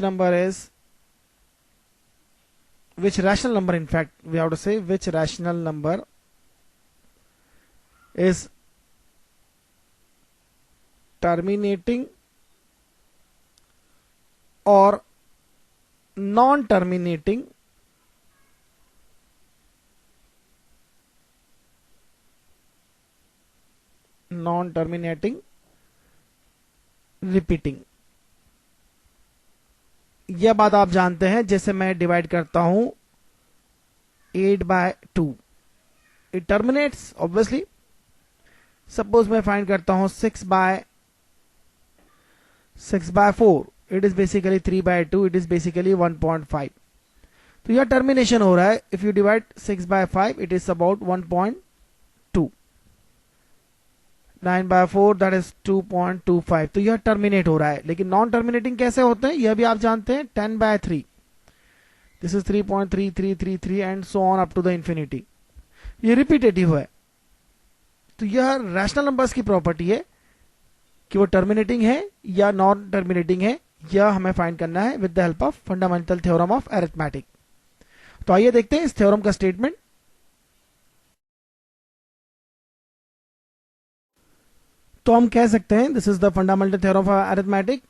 rational number, in fact we have to say which rational number is terminating or non-terminating repeating। यह बात आप जानते हैं, जैसे मैं डिवाइड करता हूं 8/2, इट टर्मिनेट्स ऑब्वियसली। सपोज मैं फाइंड करता हूं 6/4, it is basically 3/2, it is basically 1.5। तो यह टर्मिनेशन हो रहा है। If you divide 6/5 it is about 1.2, 9/4 that is 2.25। तो यह टर्मिनेट हो रहा है। लेकिन नॉन टर्मिनेटिंग कैसे होते हैं यह भी आप जानते हैं, 10/3, this is 3.3333 and so on up to the infinity. ये रिपीटेटिव है। तो यह रैशनल नंबर्स की प्रॉपर्टी है कि वो टर्मिनेटिंग है या नॉन टर्मिनेटिंग है, यह हमें फाइंड करना है with the help of fundamental theorem of arithmetic. तो आइए देखते हैं इस थ्योरम का स्टेटमेंट। तो हम कह सकते हैं this is the fundamental theorem of arithmetic.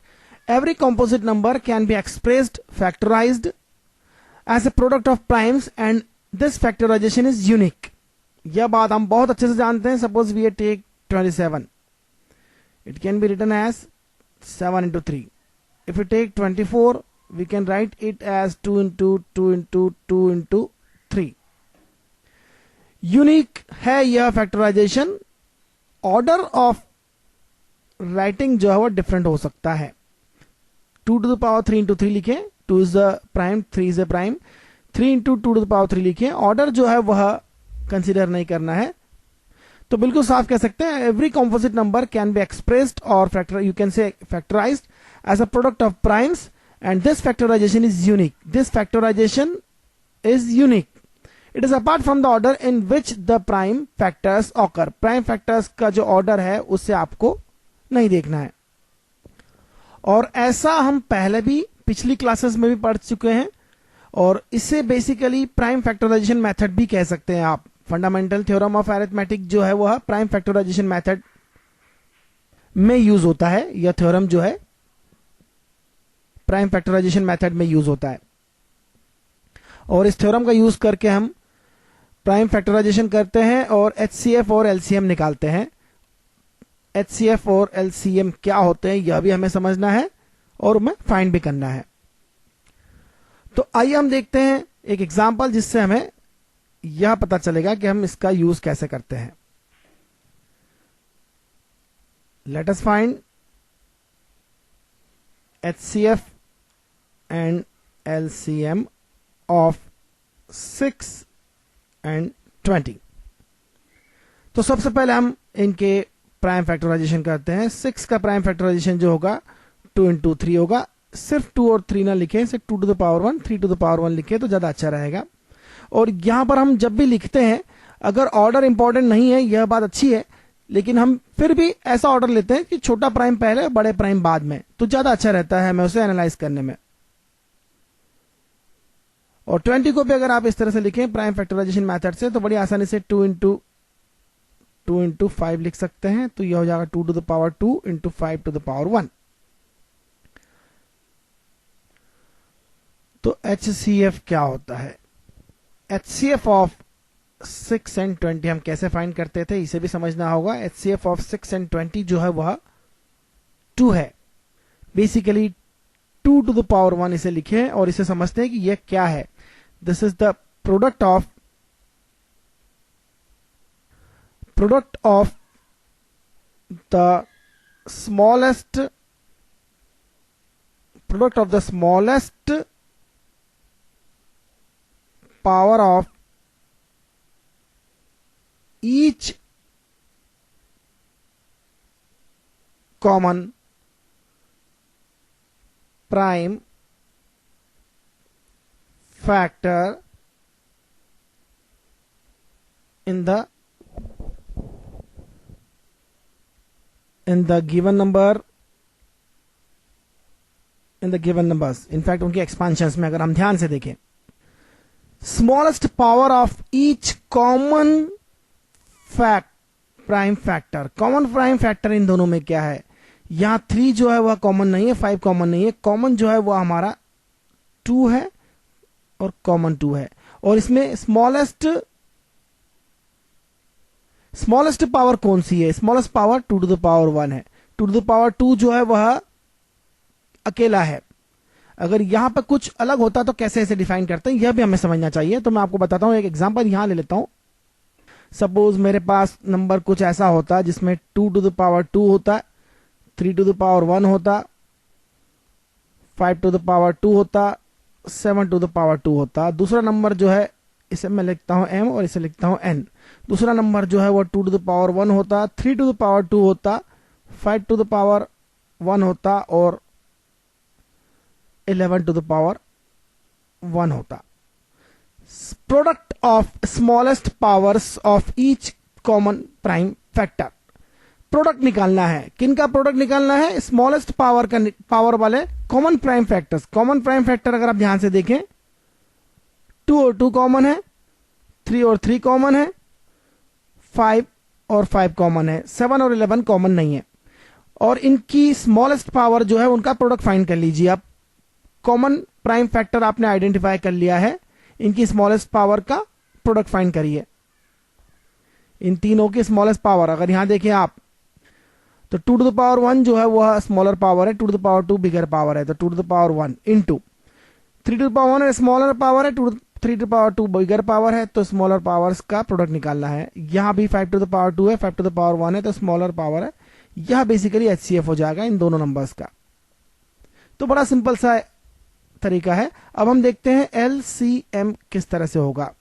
Every composite number can be expressed factorised as a product of primes and this factorisation is unique. यह बात हम बहुत अच्छे से जानते हैं। Suppose we take 27, it can be written as 7 into 3. If we take 24, we can write it as 2 into 2 into 2 into 3. Unique है यह फैक्टराइजेशन। ऑर्डर ऑफ राइटिंग जो है वो डिफरेंट हो सकता है। 2 to the power 3 into 3 लिखें, 2 is the prime, 3 is the prime, 3 into 2 to the power 3 लिखें। ऑर्डर जो है वह कंसिडर नहीं करना है। तो बिल्कुल साफ कह सकते हैं every composite number can be expressed और you can say factorized as a product of primes and this factorisation is unique. This factorisation is unique. It is apart from the order in which the prime factors occur. Prime factors का जो order है उससे आपको नहीं देखना है। और ऐसा हम पहले भी पिछली क्लासेस में भी पढ़ चुके हैं, और इसे बेसिकली प्राइम फैक्टराइजेशन मेथड भी कह सकते हैं आप। फंडामेंटल थ्योरम ऑफ अरिथमेटिक जो है वह प्राइम फैक्टराइजेशन मेथड में यूज होता है। यह थ्योरम जो है प्राइम फैक्टराइजेशन मेथड में यूज होता है, और इस थ्योरम का यूज करके हम प्राइम फैक्टराइजेशन करते हैं और एचसीएफ और एलसीएम निकालते हैं। एचसीएफ और एलसीएम क्या होते हैं यह भी हमें समझना है और हमें फाइंड भी करना है। तो आइए हम देखते हैं एक एग्जांपल जिससे हमें यह पता चलेगा कि हम इसका यूज कैसे करते हैं। Let us find HCF and LCM of 6 and 20। तो सबसे पहले हम इनके प्राइम फैक्टराइजेशन करते हैं। 6 का प्राइम फैक्टराइजेशन जो होगा 2 × 3 होगा। सिर्फ 2 और 3 ना लिखें, सिर्फ 2 to the power 1, 3 to the power 1 लिखें तो ज़्यादा अच्छा रहेगा। और यहाँ पर हम जब भी लिखते हैं, अगर ऑर्डर इंपॉर्टेंट नहीं है, यह बात अच्छी है, लेकिन हम फिर भी ऐसा ऑर्डर लेते हैं कि छोटा प्राइम पहले बड़े प्राइम बाद में, तो ज़्यादा अच्छा रहता है हमें उसे एनालाइज करने में। और 20 को भी अगर आप इस तरह से लिखें प्राइम फैक्टराइजेशन मेथड से, तो बड़ी आसानी से 2 × 5 लिख सकते हैं। तो यह हो जाएगा 2 to the power 2 × 5 to the power 1। तो HCF क्या होता है? HCF ऑफ 6 and 20 हम कैसे फाइंड करते थे, इसे भी समझना होगा। HCF ऑफ 6 and 20 जो है वह 2 है। बेसिकली 2 to the power 1 इसे लिखें और इसे समझते हैं कि यह क्या है। This is the product of the smallest power of each common prime factor in the given numbers। In fact उनके एक्सपांशंस में अगर हम ध्यान से देखें, smallest power of each common prime factor. Common prime factor in दोनों में क्या है? यहां 3 जो है वह कॉमन नहीं है, 5 कॉमन नहीं है। कॉमन जो है वह हमारा 2 है और कॉमन 2 है। और इसमें स्मॉलेस्ट पावर कौन सी है? Smallest power 2 to the power 1 है। 2 to the power 2 जो है वह अकेला है। अगर यहां पर कुछ अलग होता तो कैसे इसे डिफाइन करते हैं, यह भी हमें समझना चाहिए। तो मैं आपको बताता हूं, एक एग्जांपल यहां ले लेता हूं। सपोज मेरे पास नंबर कुछ ऐसा होता जिसमें 2 to the power 2 होता, 3 to the power 1 होता, 5 to the power 2 होता, 7 to the power 2 होता। दूसरा नंबर जो है इसे मैं लिखता हूं m और इसे लिखता हूं n। दूसरा नंबर जो है वो 2 to the power 1 होता, 3 to the power 2 होता, 5 to the power 1 होता और 11 to the power 1 होता। Product of smallest powers of each common prime factor. Product निकालना है। किनका प्रोडक्ट निकालना है? स्मॉलेस्ट पावर वाले common prime factors. Common prime factor अगर आप ध्यान से देखें, 2 और 2 कॉमन है, 3 और 3 कॉमन है, 5 और 5 कॉमन है, 7 और 11 कॉमन नहीं है। और इनकी स्मॉलेस्ट पावर जो है उनका प्रोडक्ट फाइंड कर लीजिए आप। कॉमन प्राइम फैक्टर आपने आइडेंटिफाई कर लिया है, इनकी स्मॉलेस्ट पावर का प्रोडक्ट फाइंड करिए। इन तीनों की स्मॉलेस्ट पावर अगर यहां देखें आप, तो 2 to the power 1 जो है वह स्मॉलर पावर है, 2 to the power 2 bigger power है, तो 2 to the power 1 into 3 to the power 1 smaller power है, 3 to the power 2 bigger power है, तो स्मॉलर पावर्स का प्रोडक्ट निकालना है। यहां भी 5 to the power 2 है, 5 to the power 1 है, तो स्मॉलर पावर है। यह बेसिकली HCF हो जाएगा इन दोनों नंबर्स का। तो बड़ा सिंपल सा तरीका है। अब हम देखते हैं LCM किस तरह से होगा।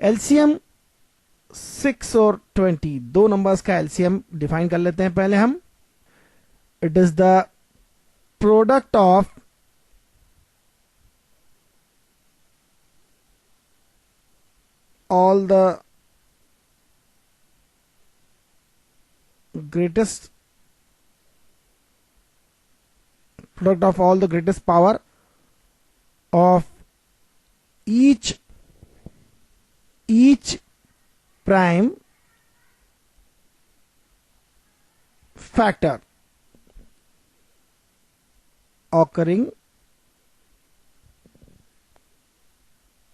LCM 6 और 20 दो नंबर्स का LCM डिफाइन कर लेते हैं पहले हम। It is the product of all the greatest power of each prime factor occurring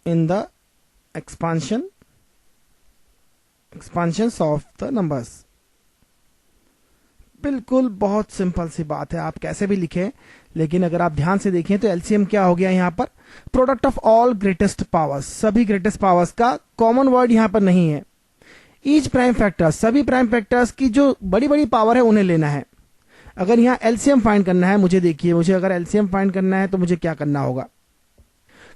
in the expansions of the numbers। बिल्कुल बहुत सिंपल सी बात है, आप कैसे भी लिखें, लेकिन अगर आप ध्यान से देखें तो एलसीएम क्या हो गया यहां पर? Product of all greatest powers. सभी ग्रेटेस्ट पावर्स का कॉमन वर्ड यहां पर नहीं है। ईच प्राइम फैक्टर, सभी प्राइम फैक्टर्स की जो बड़ी बड़ी पावर है उन्हें लेना है। अगर यहां एलसीएम फाइंड करना है, मुझे देखिए, मुझे अगर एलसीएम फाइंड करना है तो मुझे क्या करना होगा?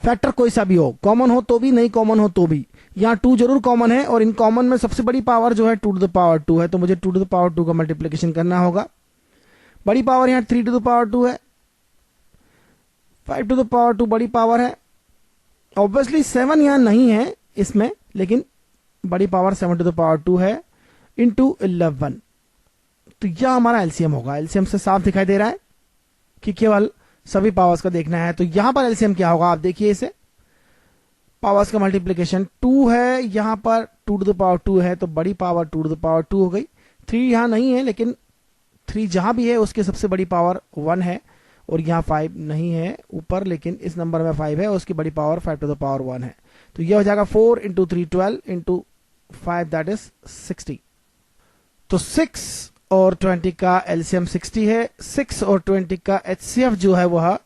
फैक्टर कोई सा भी हो, कॉमन हो तो भी, नहीं कॉमन हो तो भी। यहाँ 2 जरूर कॉमन है और इन कॉमन में सबसे बड़ी पावर जो है 2 to the power 2 है, तो मुझे 2 to the power 2 का मल्टीप्लिकेशन करना होगा। बड़ी पावर यहाँ 3 टू द पावर 2 है, 5 टू द पावर 2 बड़ी पावर है। ऑब्वियसली 7 यहाँ नहीं है इसमें, लेकिन बड़ी पावर 7 टू द पावर 2 है इंटू 11। तो यह हमारा एलसीएम होगा। एलसीएम से साफ दिखाई दे रहा है कि केवल सभी पावर्स का देखना है। तो यहां पर एलसीएम क्या होगा, आप देखिए इसे, पावर्स का मल्टीप्लीकेशन 2 है, यहां पर 2 टू द पावर 2 है, तो बड़ी पावर 2 टू द पावर 2 हो गई। 3 यहां नहीं है, लेकिन 3 जहां भी है उसकी सबसे बड़ी पावर 1 है, और यहां 5 नहीं है ऊपर, लेकिन इस नंबर में 5 है, उसकी बड़ी पावर 5 टू द पावर 1 है। तो यह हो जाएगा 4 इंटू 3 12 इंटू 5 दैट इज 60। तो 6 और 20 का एलसीएम 60 है। 6 और 20 का एचसीएफ जो है वह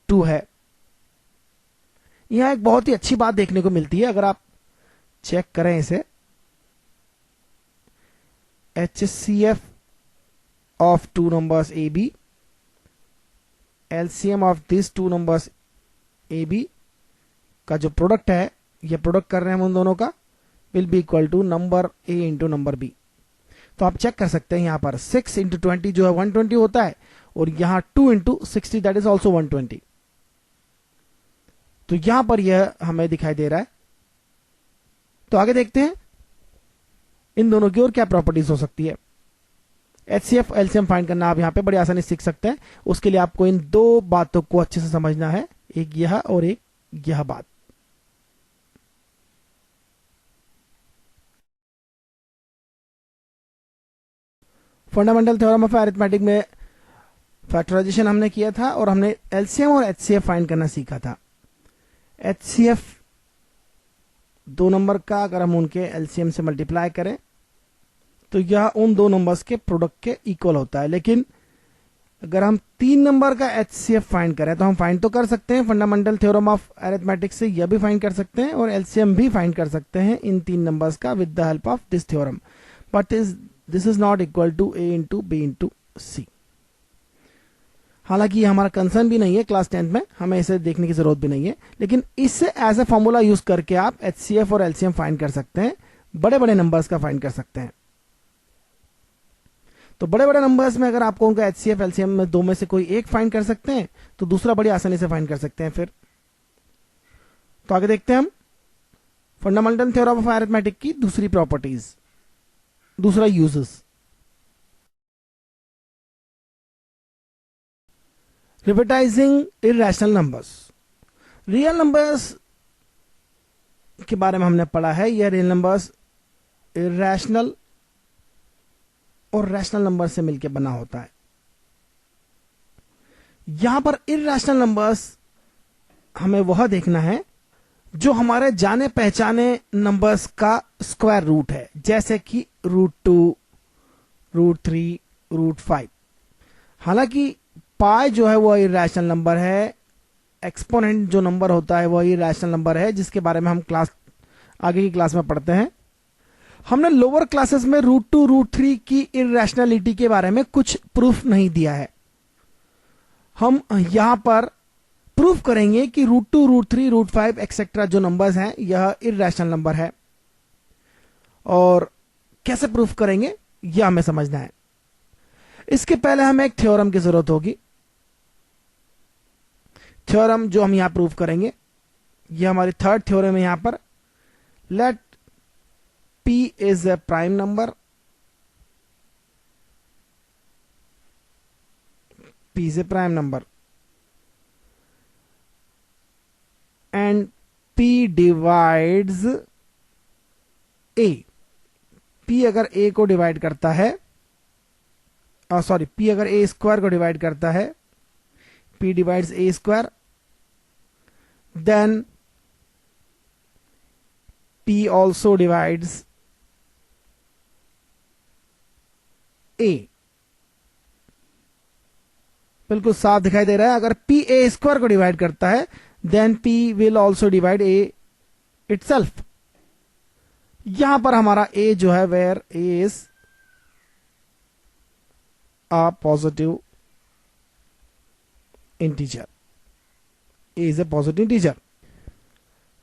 2 है। यहां एक बहुत ही अच्छी बात देखने को मिलती है, अगर आप चेक करें इसे, HCF of 2 numbers A B, LCM of this 2 numbers A B का जो प्रोडक्ट है, ये प्रोडक्ट कर रहे हैं हम उन दोनों का, will be equal to number A into number B. तो आप चेक कर सकते हैं यहां पर 6 इंटू 20 जो है 120 होता है, और यहां 2 इंटू 60 दैट इज ऑल्सो 120। तो यहां पर यह हमें दिखाई दे रहा है। तो आगे देखते हैं इन दोनों की और क्या प्रॉपर्टीज हो सकती है। एचसीएफ एलसीएम फाइंड करना आप यहां पे बड़ी आसानी से सीख सकते हैं। उसके लिए आपको इन दो बातों को अच्छे से समझना है, एक यह और एक यह बात। फंडामेंटल थ्योरम ऑफ अरिथमेटिक में फैक्टराइजेशन हमने किया था, और हमने एलसीएम और एचसीएफ फाइंड करना सीखा था। एचसीएफ 2 नंबर का अगर हम उनके एलसीएम से मल्टीप्लाई करें तो यह उन 2 नंबर्स के प्रोडक्ट के इक्वल होता है। लेकिन अगर हम 3 नंबर का एचसीएफ फाइंड करें तो हम फाइंड तो कर सकते हैं फंडामेंटल थ्योरम ऑफ अरिथमेटिक से, यह भी फाइंड कर सकते हैं, और एलसीएम भी फाइंड कर सकते हैं इन 3 नंबर्स का with the help of this theorem, but this is not equal to a into b into c. हालांकि ये हमारा कंसर्न भी नहीं है क्लास 10th में, हमें इसे देखने की जरूरत भी नहीं है, लेकिन इससे एज ए फॉर्मूला यूज करके आप एचसीएफ और एलसीएम फाइंड कर सकते हैं, बड़े बड़े नंबर्स का फाइंड कर सकते हैं। तो बड़े बड़े नंबर्स में अगर आपको उनका एचसीएफ एलसीएम में 2 में से कोई एक फाइंड कर सकते हैं, तो दूसरा बड़ी आसानी से फाइंड कर सकते हैं फिर। तो आगे देखते हैं हम फंडामेंटल थ्योरम ऑफ अरिथमेटिक की दूसरी प्रॉपर्टीज, दूसरा uses. Revisiting irrational numbers. Real numbers के बारे में हमने पढ़ा है, यह रियल नंबर्स इररेशनल और रैशनल नंबर से मिलकर बना होता है। यहां पर इररेशनल नंबर्स हमें वह देखना है जो हमारे जाने पहचाने नंबर्स का स्क्वायर रूट है, जैसे कि √2, √3, √5। हालांकि पाई जो है वह इररेशनल नंबर है, एक्सपोनेंट जो नंबर होता है वह इररेशनल नंबर है, जिसके बारे में हम आगे की क्लास में पढ़ते हैं। हमने लोअर क्लासेस में √2, √3 की इररेशनलिटी के बारे में कुछ प्रूफ नहीं दिया है। हम यहां पर प्रूफ करेंगे कि √2, √3, √5 एक्सेट्रा जो नंबर्स हैं यह इररेशनल नंबर है, और कैसे प्रूफ करेंगे यह हमें समझना है। इसके पहले हमें एक थ्योरम की जरूरत होगी। थ्योरम जो हम यहां प्रूफ करेंगे, यह हमारी थर्ड थ्योरम है। यहां पर late P is a prime number, P is a prime number, and P divides A. P अगर A को डिवाइड करता है, P अगर A स्क्वायर को डिवाइड करता है, P divides A square, then P also divides A। बिल्कुल साफ दिखाई दे रहा है, अगर P A स्क्वायर को डिवाइड करता है then P will also divide A itself. यहां पर हमारा A जो है where A is a positive integer, A is a positive integer.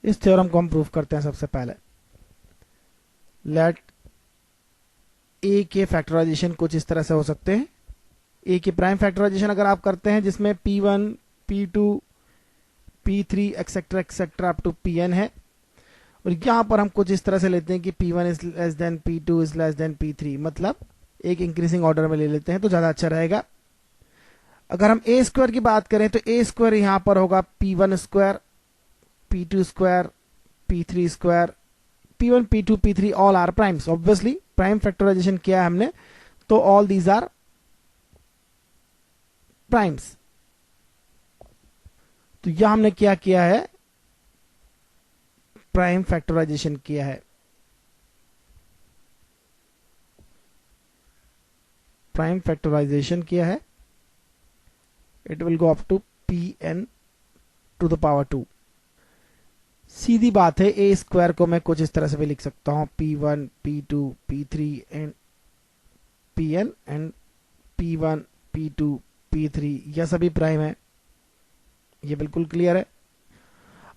इस थ्योरम को हम प्रूफ करते हैं। सबसे पहले लेट A के फैक्टराइजेशन कुछ इस तरह से हो सकते हैं, ए की प्राइम फैक्टराइजेशन अगर आप करते हैं जिसमें P1, P2, P3 etcetera etcetera up to Pn है, और यहां पर हम कुछ इस तरह से लेते हैं कि P1 is less than P2 is less than P3, मतलब एक इंक्रीजिंग ऑर्डर में ले लेते हैं तो ज्यादा अच्छा रहेगा। अगर हम ए स्क्वायर की बात करें तो ए स्क्वायर यहां पर होगा P1 square, P2 square, P3 square, P1, P2, P3 all are primes. Obviously prime factorisation किया है हमने तो ऑल दीज आर प्राइम्स। तो यह हमने क्या किया है, प्राइम फैक्टराइजेशन किया है। प्राइम फैक्टराइजेशन किया है, it will go up to Pn to the power 2। सीधी बात है, ए स्क्वायर को मैं कुछ इस तरह से भी लिख सकता हूं, P1, P2, P3 and Pn and P1, P2, P3 यह सभी प्राइम है, ये बिल्कुल क्लियर है।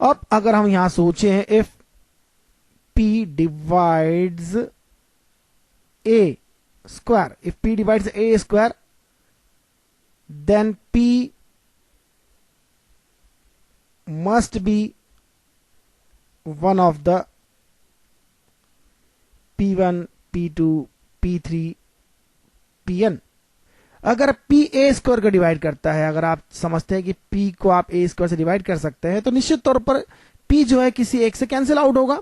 अब अगर हम यहां सोचें, if P divides A square, if P divides A square then P must be one of the P1, P2, P3, Pn। अगर P A स्क्वायर को डिवाइड करता है, अगर आप समझते हैं कि P को आप A स्क्वायर से डिवाइड कर सकते हैं, तो निश्चित तौर पर P जो है किसी एक से कैंसिल आउट होगा,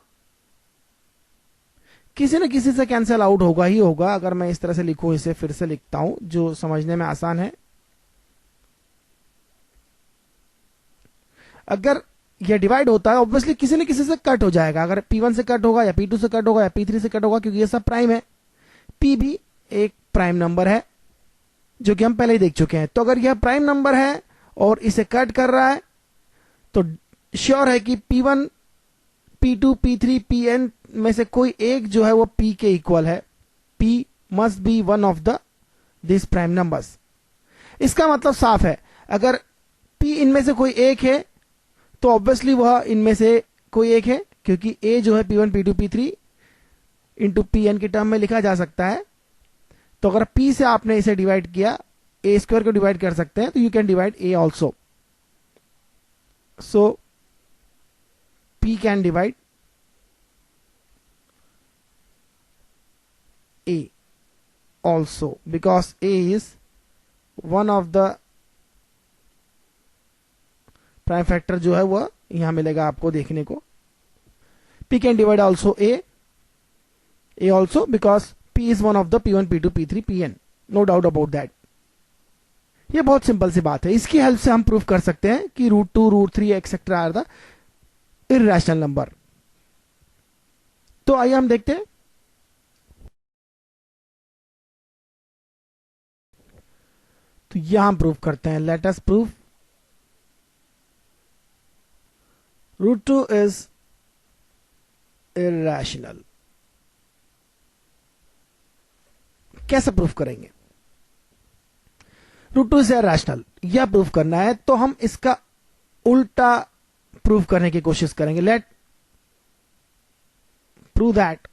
किसी न किसी से कैंसिल आउट होगा ही होगा। अगर मैं इस तरह से लिखूं, इसे फिर से लिखता हूं जो समझने में आसान है। अगर यह डिवाइड होता है, ऑब्वियसली किसी न किसी से कट हो जाएगा। अगर P1 से कट होगा या P2 से कट होगा या P3 से कट होगा, क्योंकि ये सब प्राइम है। P भी एक प्राइम नंबर है जो कि हम पहले ही देख चुके हैं। तो अगर यह प्राइम नंबर है और इसे कट कर रहा है तो श्योर है कि P1, P2, P3, Pn में से कोई एक जो है वो P के इक्वल है। P must be one of the this prime numbers. इसका मतलब साफ है, अगर P इनमें से कोई एक है तो ऑब्वियसली वह इनमें से कोई एक है, क्योंकि A जो है P1, P2, P3 into Pn के टर्म में लिखा जा सकता है। तो अगर P से आपने इसे डिवाइड किया, A स्क्वायर को डिवाइड कर सकते हैं, तो you can divide A also. So P can divide A also because A is one of the prime factor जो है वह यहां मिलेगा आपको देखने को। P can divide also A also because P is one of the P1, P2, P3, Pn, no doubt about that। ये बहुत सिंपल सी बात है, इसकी हेल्प से हम प्रूव कर सकते हैं कि √2, √3 etcetera are the irrational number. तो आइए हम देखते हैं। तो यहां प्रूव करते हैं, let us prove √2 is irrational। कैसे प्रूफ करेंगे? √2 is irrational यह प्रूफ करना है तो हम इसका उल्टा प्रूफ करने की कोशिश करेंगे। Let prove that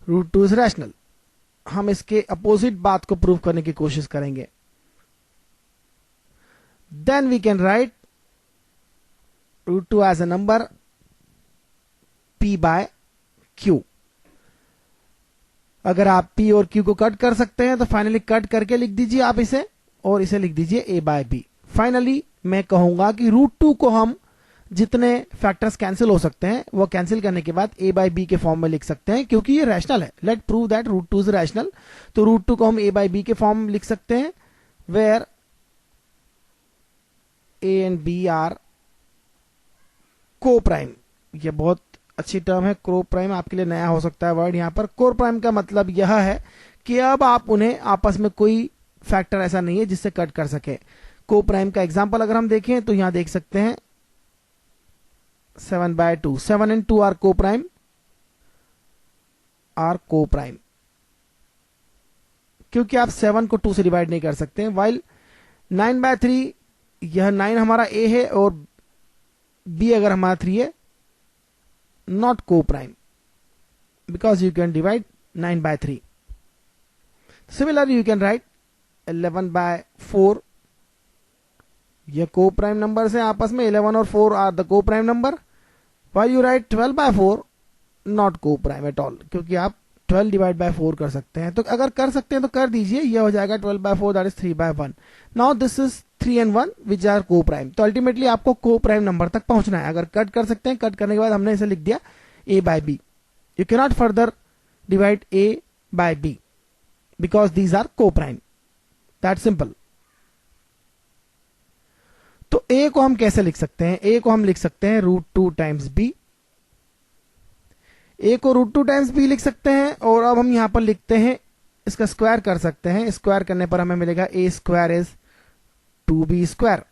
√2 is rational। हम इसके अपोजिट बात को प्रूव करने की कोशिश करेंगे। Then we can write √2 as a number P by Q। अगर आप P और Q को कट कर सकते हैं तो फाइनली कट करके लिख दीजिए आप इसे, और इसे लिख दीजिए A by B। फाइनली मैं कहूंगा कि √2 को हम जितने फैक्टर्स कैंसिल हो सकते हैं वो कैंसिल करने के बाद A by B के फॉर्म में लिख सकते हैं, क्योंकि ये रैशनल है। Let prove that √2 is rational. तो √2 को हम A by B के फॉर्म में लिख सकते हैं, where A and B are को प्राइम। यह बहुत अच्छी टर्म है, को प्राइम आपके लिए नया हो सकता है वर्ड यहां पर। को प्राइम का मतलब यह है कि अब आप उन्हें आपस में कोई फैक्टर ऐसा नहीं है जिससे कट कर सके। को प्राइम का एग्जांपल अगर हम देखें तो यहां देख सकते हैं 7/2, 7 and 2 आर को प्राइम, आर को प्राइम, क्योंकि आप 7 को 2 से डिवाइड नहीं कर सकते। वाइल 9/3 यह 9 हमारा A है और B अगर हमारा 3 है, नॉट को prime because you can divide 9/3। Similarly you can right 11/4, ये को प्राइम नंबर है आपस में, 11 और 4 आर द को prime number, why you right 12/4 not को प्राइम एट ऑल, क्योंकि आप 12 डिवाइड बाय 4 कर सकते हैं, तो अगर कर सकते हैं तो कर दीजिए, ये हो जाएगा 12/4 that is 3/1। Now this is 3 and 1 which are को प्राइम, तो अल्टीमेटली आपको को प्राइम नंबर तक पहुंचना है। अगर कट कर सकते हैं, कट करने के बाद हमने इसे लिख दिया a by b, you cannot further divide a by b because these are co-prime, that's simple। तो a को हम कैसे लिख सकते हैं, a को हम लिख सकते हैं √2 टाइम्स b, a को √2 टाइम्स b लिख सकते हैं, और अब हम यहां पर लिखते हैं, इसका स्क्वायर कर सकते हैं, स्क्वायर करने पर हमें मिलेगा a square is 2b square,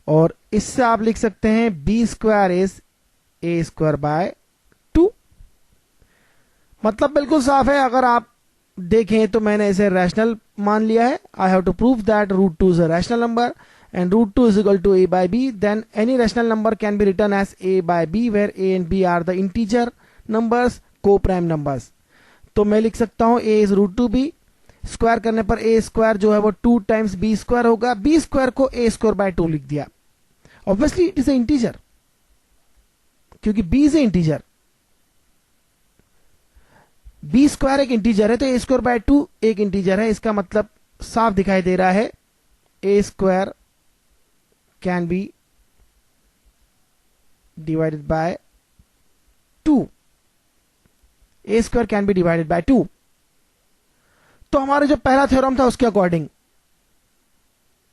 और इससे आप लिख सकते हैं b square is a square by 2। मतलब बिल्कुल साफ है, अगर आप देखें तो मैंने इसे रैशनल मान लिया है। I have to prove that √2 is a rational number and √2 is equal to a by b, then any rational number can be written as a by b where a and b are the integer numbers, co-prime numbers। तो मैं लिख सकता हूं a is √2b, square करने पर a square जो है वो 2 टाइम्स b स्क्वायर होगा, b स्क्वायर को a स्क्वायर बाय 2 लिख दिया। Obviously it is a integer, क्योंकि b is a integer, b square एक इंटीजर है तो a स्क्वायर बाय 2 एक इंटीजर है, इसका मतलब साफ दिखाई दे रहा है a square can be divided by 2, a square can be divided by 2। तो हमारा जो पहला थ्योरम था उसके according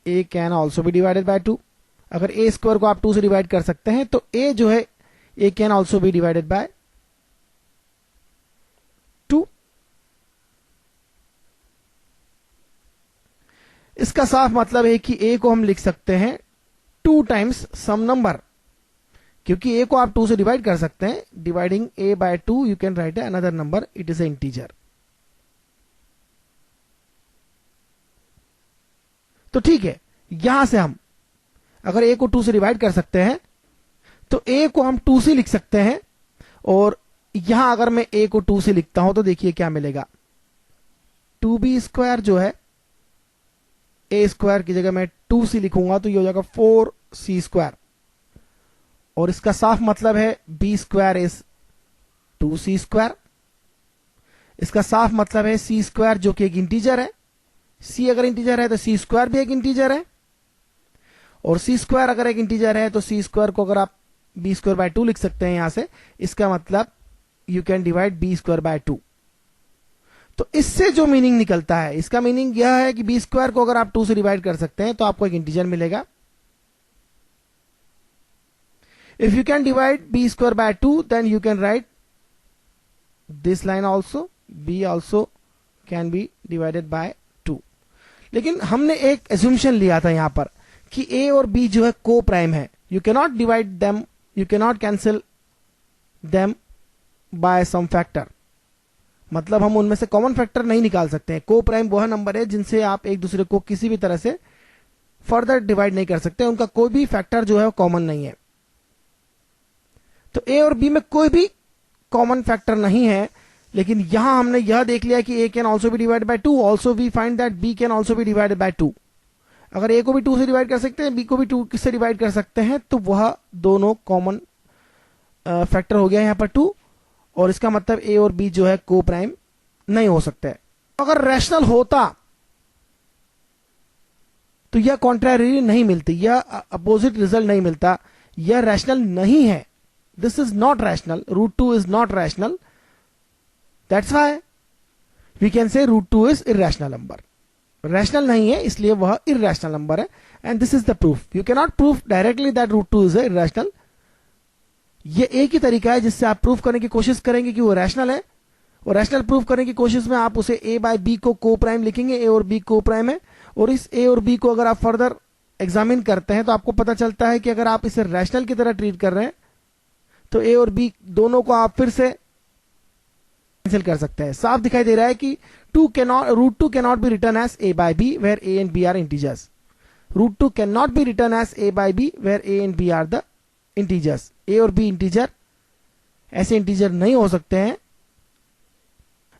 a can also be divided by 2, अगर a स्क्वायर को आप 2 से डिवाइड कर सकते हैं तो a जो है a can also be divided by 2। इसका साफ मतलब है कि a को हम लिख सकते हैं 2 टाइम्स सम नंबर, क्योंकि a को आप 2 से डिवाइड कर सकते हैं, dividing a by 2 you can write another number, it is a integer. तो ठीक है, यहां से हम अगर a को 2 से डिवाइड कर सकते हैं तो a को हम 2 से लिख सकते हैं, और यहां अगर मैं a को 2 से लिखता हूं तो देखिए क्या मिलेगा, 2b स्क्वायर जो है a स्क्वायर की जगह मैं 2c लिखूंगा तो ये हो जाएगा 4c स्क्वायर, और इसका साफ मतलब है b square is 2c square. इसका साफ मतलब है c स्क्वायर जो कि एक इंटीजर है, c अगर इंटीजर है तो c स्क्वायर भी एक इंटीजर है, और c स्क्वायर अगर एक इंटीजर है तो c स्क्वायर को अगर आप b स्क्वायर बाय 2 लिख सकते हैं यहां से, इसका मतलब you can divide b square by 2। तो इससे जो मीनिंग निकलता है, इसका मीनिंग यह है कि b स्क्वायर को अगर आप 2 से डिवाइड कर सकते हैं तो आपको एक इंटीजर मिलेगा। If you can divide b square by 2 then you can write this line also, b also can be divided by 2। लेकिन हमने एक एज्यूमशन लिया था यहां पर कि a और b जो है को प्राइम है, you cannot divide them, you cannot cancel them by some factor, मतलब हम उनमें से कॉमन फैक्टर नहीं निकाल सकते हैं। को प्राइम वह नंबर है जिनसे आप एक दूसरे को किसी भी तरह से फर्दर डिवाइड नहीं कर सकते, उनका कोई भी फैक्टर जो है कॉमन नहीं है। तो a और b में कोई भी कॉमन फैक्टर नहीं है, लेकिन यहां हमने यह देख लिया कि a can also be divided by 2, also we find that b can also be divided by 2। अगर a को भी 2 से डिवाइड कर सकते हैं, b को भी 2 से डिवाइड कर सकते हैं, तो वह दोनों कॉमन फैक्टर हो गया यहां पर 2, और इसका मतलब a और b जो है को प्राइम नहीं हो सकते। अगर रैशनल होता तो यह कॉन्ट्रैरी नहीं मिलती, यह अपोजिट रिजल्ट नहीं मिलता, यह रैशनल नहीं है, this is not rational, √2 is not rational, that's why we can say √2 is irrational number. Rational नहीं है इसलिए वह इरैशनल नंबर है, and this is the proof. You can not prove directly that √2 is irrational, ये एक ही तरीका है जिससे आप प्रूफ करने की कोशिश करेंगे कि वो रैशनल है, और रैशनल प्रूफ करने की कोशिश में आप उसे a बाय b को को प्राइम लिखेंगे, a और b को प्राइम है, और इस a और b को अगर आप फर्दर एग्जामिन करते हैं तो आपको पता चलता है कि अगर आप इसे रैशनल की तरह ट्रीट कर रहे हैं तो a और b दोनों को आप फिर से कैंसिल कर सकते हैं। साफ दिखाई दे रहा है कि √2 cannot be written as a by b where a and b are integers। √2 cannot be written as a by b where a and b are the integers। a और b इंटीजर ऐसे इंटीजर नहीं हो सकते हैं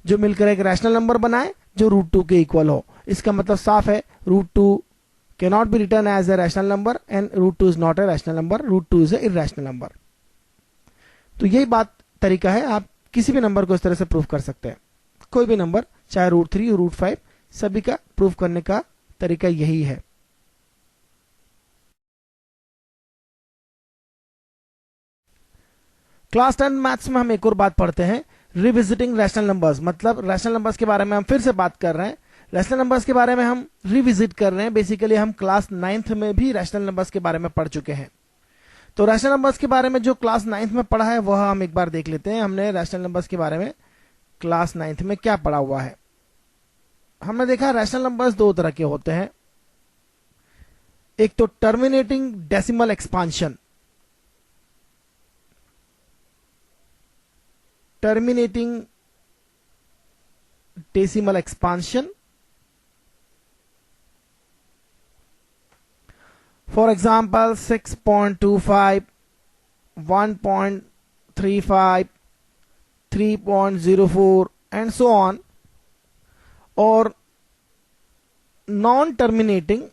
जो मिलकर एक rational number बनाए जो रूट 2 के इक्वल हो। इसका मतलब साफ है, root 2 cannot be written as a rational number and root 2 is not a rational number, root 2 is a irrational number। तो यही बात तरीका है, आप किसी भी नंबर को इस तरह से प्रूफ कर सकते हैं। कोई भी नंबर, चाहे रूट 3 रूट 5, सभी का प्रूफ करने का तरीका यही है। क्लास 10 मैथ्स में हम एक और बात पढ़ते हैं, रिविजिटिंग रैशनल नंबर्स। मतलब रैशनल नंबर्स के बारे में हम फिर से बात कर रहे हैं, रैशनल नंबर्स के बारे में हम रिविजिट कर रहे हैं। बेसिकली हम क्लास 9th में भी रैशनल नंबर्स के बारे में पढ़ चुके हैं। तो रैशनल नंबर्स के बारे में जो क्लास 9th में पढ़ा है वह हम एक बार देख लेते हैं। हमने रैशनल नंबर्स के बारे में क्लास 9th में क्या पढ़ा हुआ है। हमने देखा रैशनल नंबर्स दो तरह के होते हैं, एक तो terminating decimal expansion, terminating decimal expansion. For example, 6.25, 1.35, 3.04 and so on, or non-terminating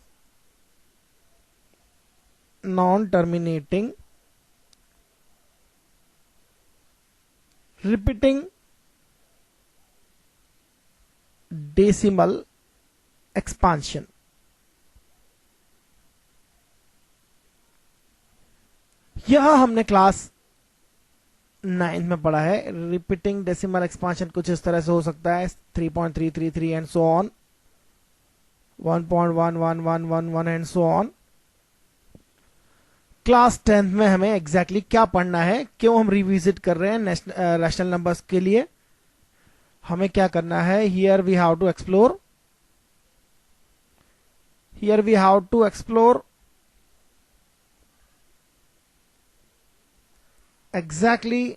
repeating decimal expansion। यह हमने क्लास 9 में पढ़ा है। रिपीटिंग डेसिमल एक्सपांशन कुछ इस तरह से हो सकता है, 3.333 and so on, 1.1111 and so on. Class 10th में हमें एग्जैक्टली क्या पढ़ना है, क्यों हम रिविजिट कर रहे हैं रैशनल नंबर्स के लिए, हमें क्या करना है। Here we have to explore exactly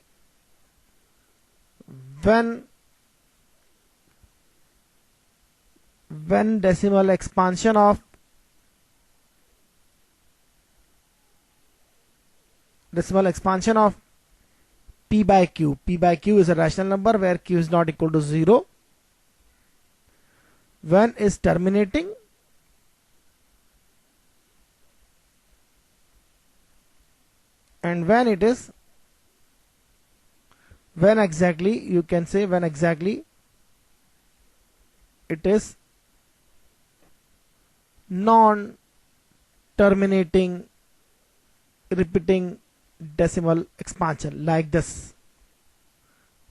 when decimal expansion of p by q is a rational number where q is not equal to 0, when is terminating, and when exactly it is non-terminating repeating decimal expansion, like this,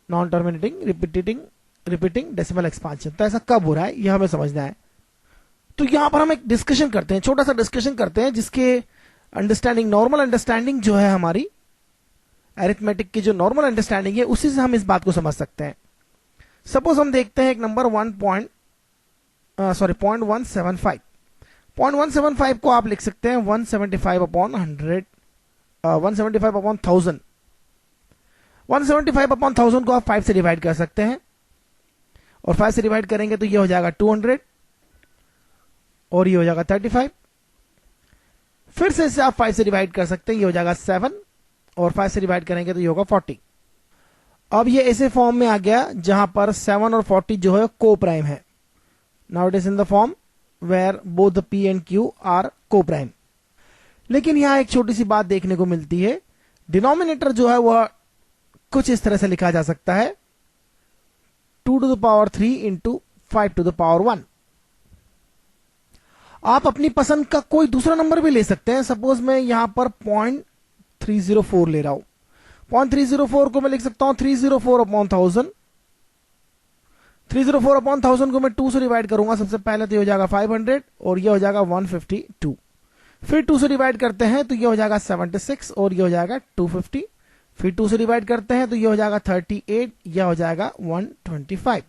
non-terminating repeating decimal expansion। तो ऐसा कब हो रहा है यह हमें समझना है। तो यहां पर हम एक डिस्कशन करते हैं, छोटा सा डिस्कशन करते हैं, जिसके अंडरस्टैंडिंग, नॉर्मल अंडरस्टैंडिंग जो है हमारी अरिथमेटिक की जो नॉर्मल अंडरस्टैंडिंग है, उसी से हम इस बात को समझ सकते हैं। सपोज हम देखते हैं एक नंबर 0.175 को आप लिख सकते हैं 175 अपॉन 100, 175 अपॉन 1000। 175 अपॉन 1000 को आप 5 से डिवाइड कर सकते हैं, और 5 से डिवाइड करेंगे तो ये हो जाएगा 200, और ये हो जाएगा 35। फिर से इसे आप 5 से डिवाइड कर सकते हैं, ये हो जाएगा 7, और 5 से डिवाइड करेंगे तो ये होगा 40। अब ये ऐसे फॉर्म में आ गया जहां पर 7 और 40 जो है को प्राइम है। Now it is in the form where both the p and q are को प्राइम। लेकिन यहां एक छोटी सी बात देखने को मिलती है, डिनोमिनेटर जो है वह कुछ इस तरह से लिखा जा सकता है, 2 to the power 3 into 5 to the power 1। आप अपनी पसंद का कोई दूसरा नंबर भी ले सकते हैं। सपोज मैं यहां पर 0.304 ले रहा हूं, 0.304 को मैं लिख सकता हूं 304 अपॉन 1000। 304 अपॉन 1000 को मैं 2 से डिवाइड करूंगा सबसे पहले, तो ये हो जाएगा 500, और ये हो जाएगा 152। फिर 2 से डिवाइड करते हैं तो ये हो जाएगा 76, और ये हो जाएगा 250। फिर 2 से डिवाइड करते हैं तो ये हो जाएगा 38, यह हो जाएगा 125।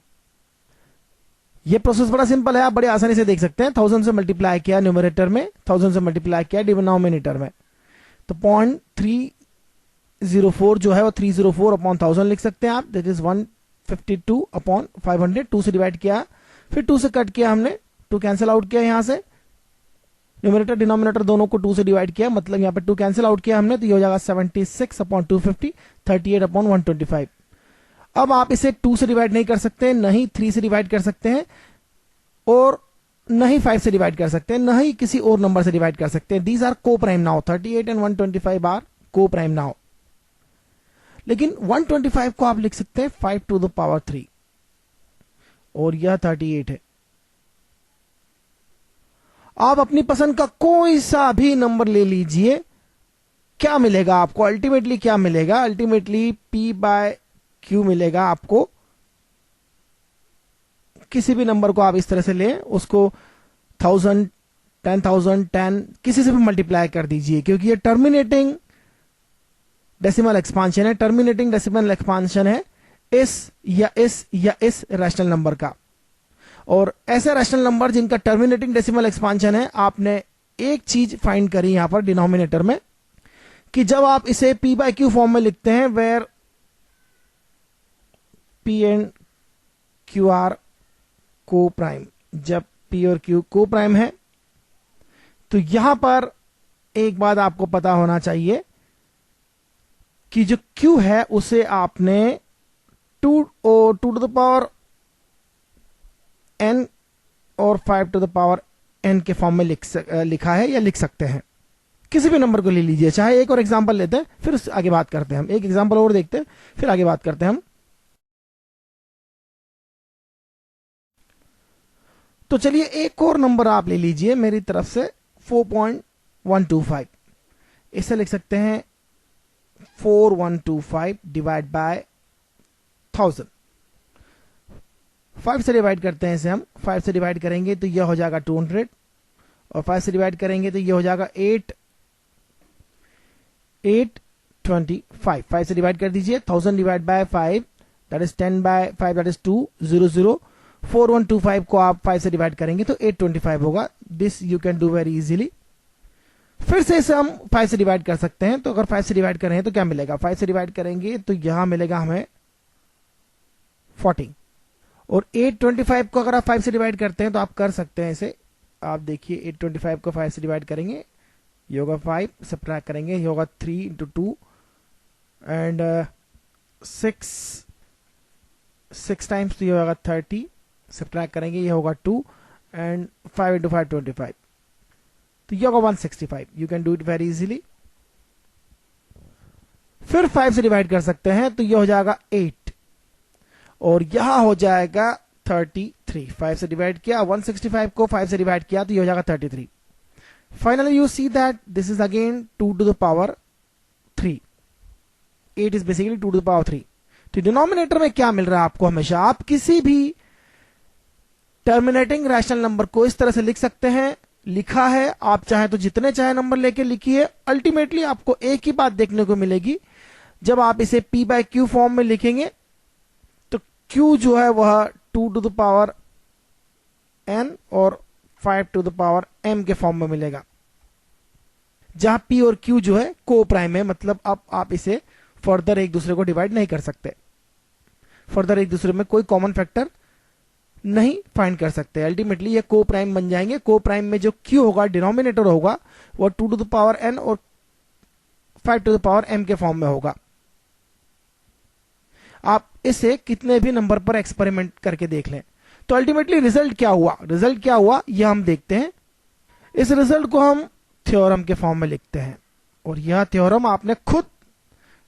ये प्रोसेस बड़ा सिंपल है, आप बड़ी आसानी से देख सकते हैं। 1000 से मल्टीप्लाई किया न्यूमरेटर में, 1000 से मल्टीप्लाई किया डिनोमिनेटर में, तो 0.304 जो है वो 304 अपॉन 1000 लिख सकते हैं आप, दैट इज 152 अपॉन 500। 2 से डिवाइड किया, फिर 2 से कट किया हमने, 2 कैंसिल आउट किया यहां से, न्यूमरेटर डिनोमिनेटर दोनों को 2 से डिवाइड किया, मतलब यहां पे 2 कैंसिल आउट किया हमने, तो ये हो जाएगा 76 अपॉन 250, 38 अपॉन 125। अब आप इसे 2 से डिवाइड नहीं कर सकते, न ही 3 से डिवाइड कर सकते हैं, और न ही 5 से डिवाइड कर सकते हैं, न ही किसी और नंबर से डिवाइड कर सकते हैं. दीज आर को प्राइम नाउ. 38 एंड 125 आर को प्राइम नाउ. लेकिन 125 को आप लिख सकते हैं 5 टू द पावर 3, और यह 38 है. आप अपनी पसंद का कोई सा भी नंबर ले लीजिए, क्या मिलेगा आपको? अल्टीमेटली क्या मिलेगा? अल्टीमेटली P बाय Q मिलेगा आपको. किसी भी नंबर को आप इस तरह से लें, उसको 1000, 10,000, 10 किसी से भी मल्टीप्लाई कर दीजिए, क्योंकि ये टर्मिनेटिंग डेसिमल एक्सपांशन है. टर्मिनेटिंग डेसिमल एक्सपांशन है इस रैशनल नंबर का. और ऐसे रैशनल नंबर जिनका टर्मिनेटिंग डेसिमल एक्सपांशन है, आपने एक चीज फाइंड करी यहां पर डिनोमिनेटर में, कि जब आप इसे P बाय Q फॉर्म में लिखते हैं, where P and Q are को प्राइम, जब P और Q को प्राइम है, तो यहां पर एक बात आपको पता होना चाहिए कि जो Q है उसे आपने 2 टू द पावर n और 5 टू द पावर n के फॉर्म में लिखा है या लिख सकते हैं. किसी भी नंबर को ले लीजिए. चाहे एक और एग्जांपल लेते हैं, फिर आगे बात करते हैं. हम एक एग्जांपल और देखते हैं, फिर आगे बात करते हैं हम. तो चलिए एक और नंबर आप ले लीजिए मेरी तरफ से, 4.125. इसे लिख सकते हैं 4125 डिवाइड बाय 1000. 5 से डिवाइड करते हैं इसे हम. 5 से डिवाइड करेंगे तो यह हो जाएगा 200, और 5 से डिवाइड करेंगे तो यह हो जाएगा 825. 5 से डिवाइड कर दीजिए. 1000 divide by 5, that is 10 by 5, that is 200. 4125 को आप 5 से डिवाइड करेंगे तो 825 होगा. This you can do very easily. फिर से इसे हम 5 से डिवाइड कर सकते हैं. तो अगर 5 से डिवाइड करें तो क्या मिलेगा? 5 से डिवाइड करेंगे तो यहां मिलेगा हमें 40. और 825 को अगर आप 5 से डिवाइड करते हैं तो आप कर सकते हैं इसे. आप देखिए 825 को 5 से डिवाइड करेंगे, ये होगा 5, सब्ट्रैक्ट करेंगे, ये होगा 3 इंटू 2 एंड 6 टाइम्स, तो ये होगा 30, सब्ट्रैक्ट करेंगे, ये होगा 2 एंड 5 इंटू 5 25, तो ये होगा 165. You can do it very easily. फिर 5 से डिवाइड कर सकते हैं तो ये हो जाएगा 8, और यहां हो जाएगा 33. 5 से डिवाइड किया, 165 को 5 से डिवाइड किया तो ये हो जाएगा 33. Finally you see that this is again 2 to the power 3. 8 is basically 2 to the power 3. तो डिनोमिनेटर में क्या मिल रहा है आपको? हमेशा आप किसी भी टर्मिनेटिंग रैशनल नंबर को इस तरह से लिख सकते हैं. लिखा है, आप चाहे तो जितने चाहे नंबर लेके लिखिए. अल्टीमेटली आपको एक ही बात देखने को मिलेगी, जब आप इसे P बाय Q फॉर्म में लिखेंगे तो Q जो है वह 2 टू द पावर n और 5 टू द पावर m के फॉर्म में मिलेगा, जहां P और Q जो है को प्राइम है. मतलब अब आप इसे फर्दर एक दूसरे को डिवाइड नहीं कर सकते, फर्दर एक दूसरे में कोई कॉमन फैक्टर नहीं फाइंड कर सकते. अल्टीमेटली ये को प्राइम बन जाएंगे. को प्राइम में जो Q होगा, डिनोमिनेटर होगा, वो 2 टू द पावर n और 5 टू द पावर m के फॉर्म में होगा. आप इसे कितने भी नंबर पर एक्सपेरिमेंट करके देख लें. तो अल्टीमेटली रिजल्ट क्या हुआ? रिजल्ट क्या हुआ ये हम देखते हैं. इस रिजल्ट को हम थ्योरम के फॉर्म में लिखते हैं, और यह थ्योरम आपने खुद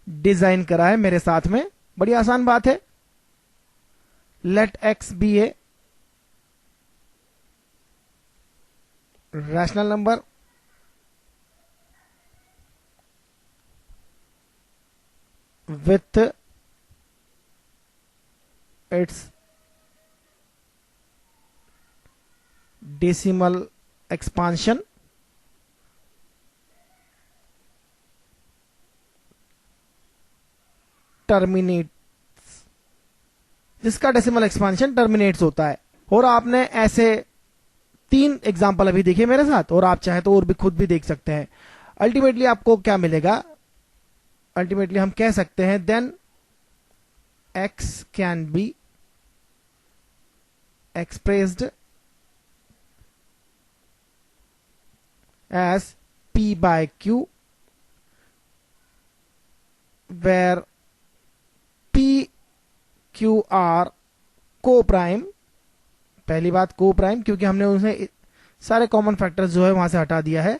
डिजाइन करा है मेरे साथ में. बड़ी आसान बात है. Let x be a rational number with its decimal expansion terminates, जिसका डेसिमल एक्सपांशन टर्मिनेट्स होता है. और आपने ऐसे 3 एग्जाम्पल अभी देखे मेरे साथ, और आप चाहे तो और भी खुद भी देख सकते हैं. अल्टीमेटली आपको क्या मिलेगा? अल्टीमेटली हम कह सकते हैं then x can be expressed as P by Q, where P Q are को प्राइम, पहली बात को प्राइम क्योंकि हमने उसे सारे कॉमन फैक्टर्स जो है वहां से हटा दिया है,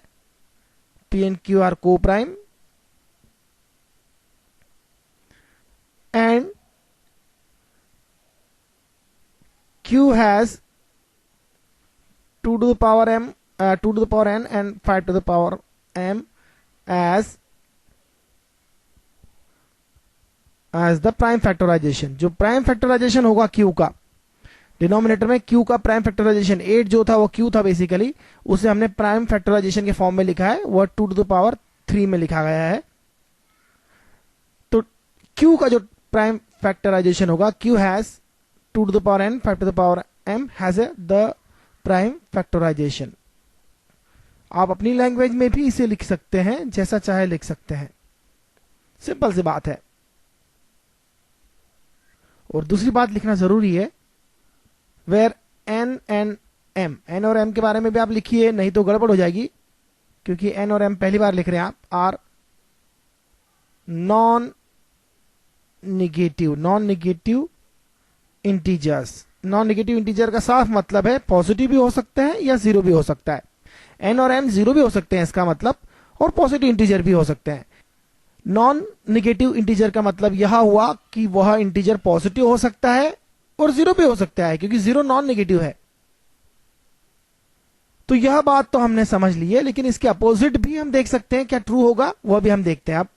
पी एंड क्यू आर को prime, and Q has 2 to the power m, 2 to the power n and 5 to the power m as the prime factorization। जो प्राइम फैक्टराइजेशन होगा Q का, डिनोमिनेटर में Q का प्राइम फैक्टराइजेशन 8 जो था वो Q था बेसिकली, उसे हमने प्राइम फैक्टराइजेशन के फॉर्म में लिखा है, वह 2 to the power 3 में लिखा गया है। तो Q का जो प्राइम फैक्टराइजेशन होगा, Q has 2 to the power n, 5 to the power m has the prime factorization। आप अपनी लैंग्वेज में भी इसे लिख सकते हैं, जैसा चाहे लिख सकते हैं, सिंपल सी बात है। और दूसरी बात लिखना जरूरी है, where n and m, n और m के बारे में भी आप लिखिए, नहीं तो गड़बड़ हो जाएगी, क्योंकि n और m पहली बार लिख रहे हैं आप, are non negative integers. Non negative integer का साफ मतलब है पॉजिटिव भी हो सकते हैं या जीरो भी हो सकता है। एन और एम जीरो भी हो सकते हैं इसका मतलब, और पॉजिटिव इंटीजर भी हो सकते हैं। नॉन नेगेटिव इंटीजर का मतलब यह हुआ कि वह इंटीजर पॉजिटिव हो सकता है और जीरो भी हो सकता है, क्योंकि जीरो नॉन नेगेटिव है। तो यह बात तो हमने समझ ली है, लेकिन इसके अपोजिट भी हम देख सकते हैं, क्या ट्रू होगा वह भी हम देखते हैं। अब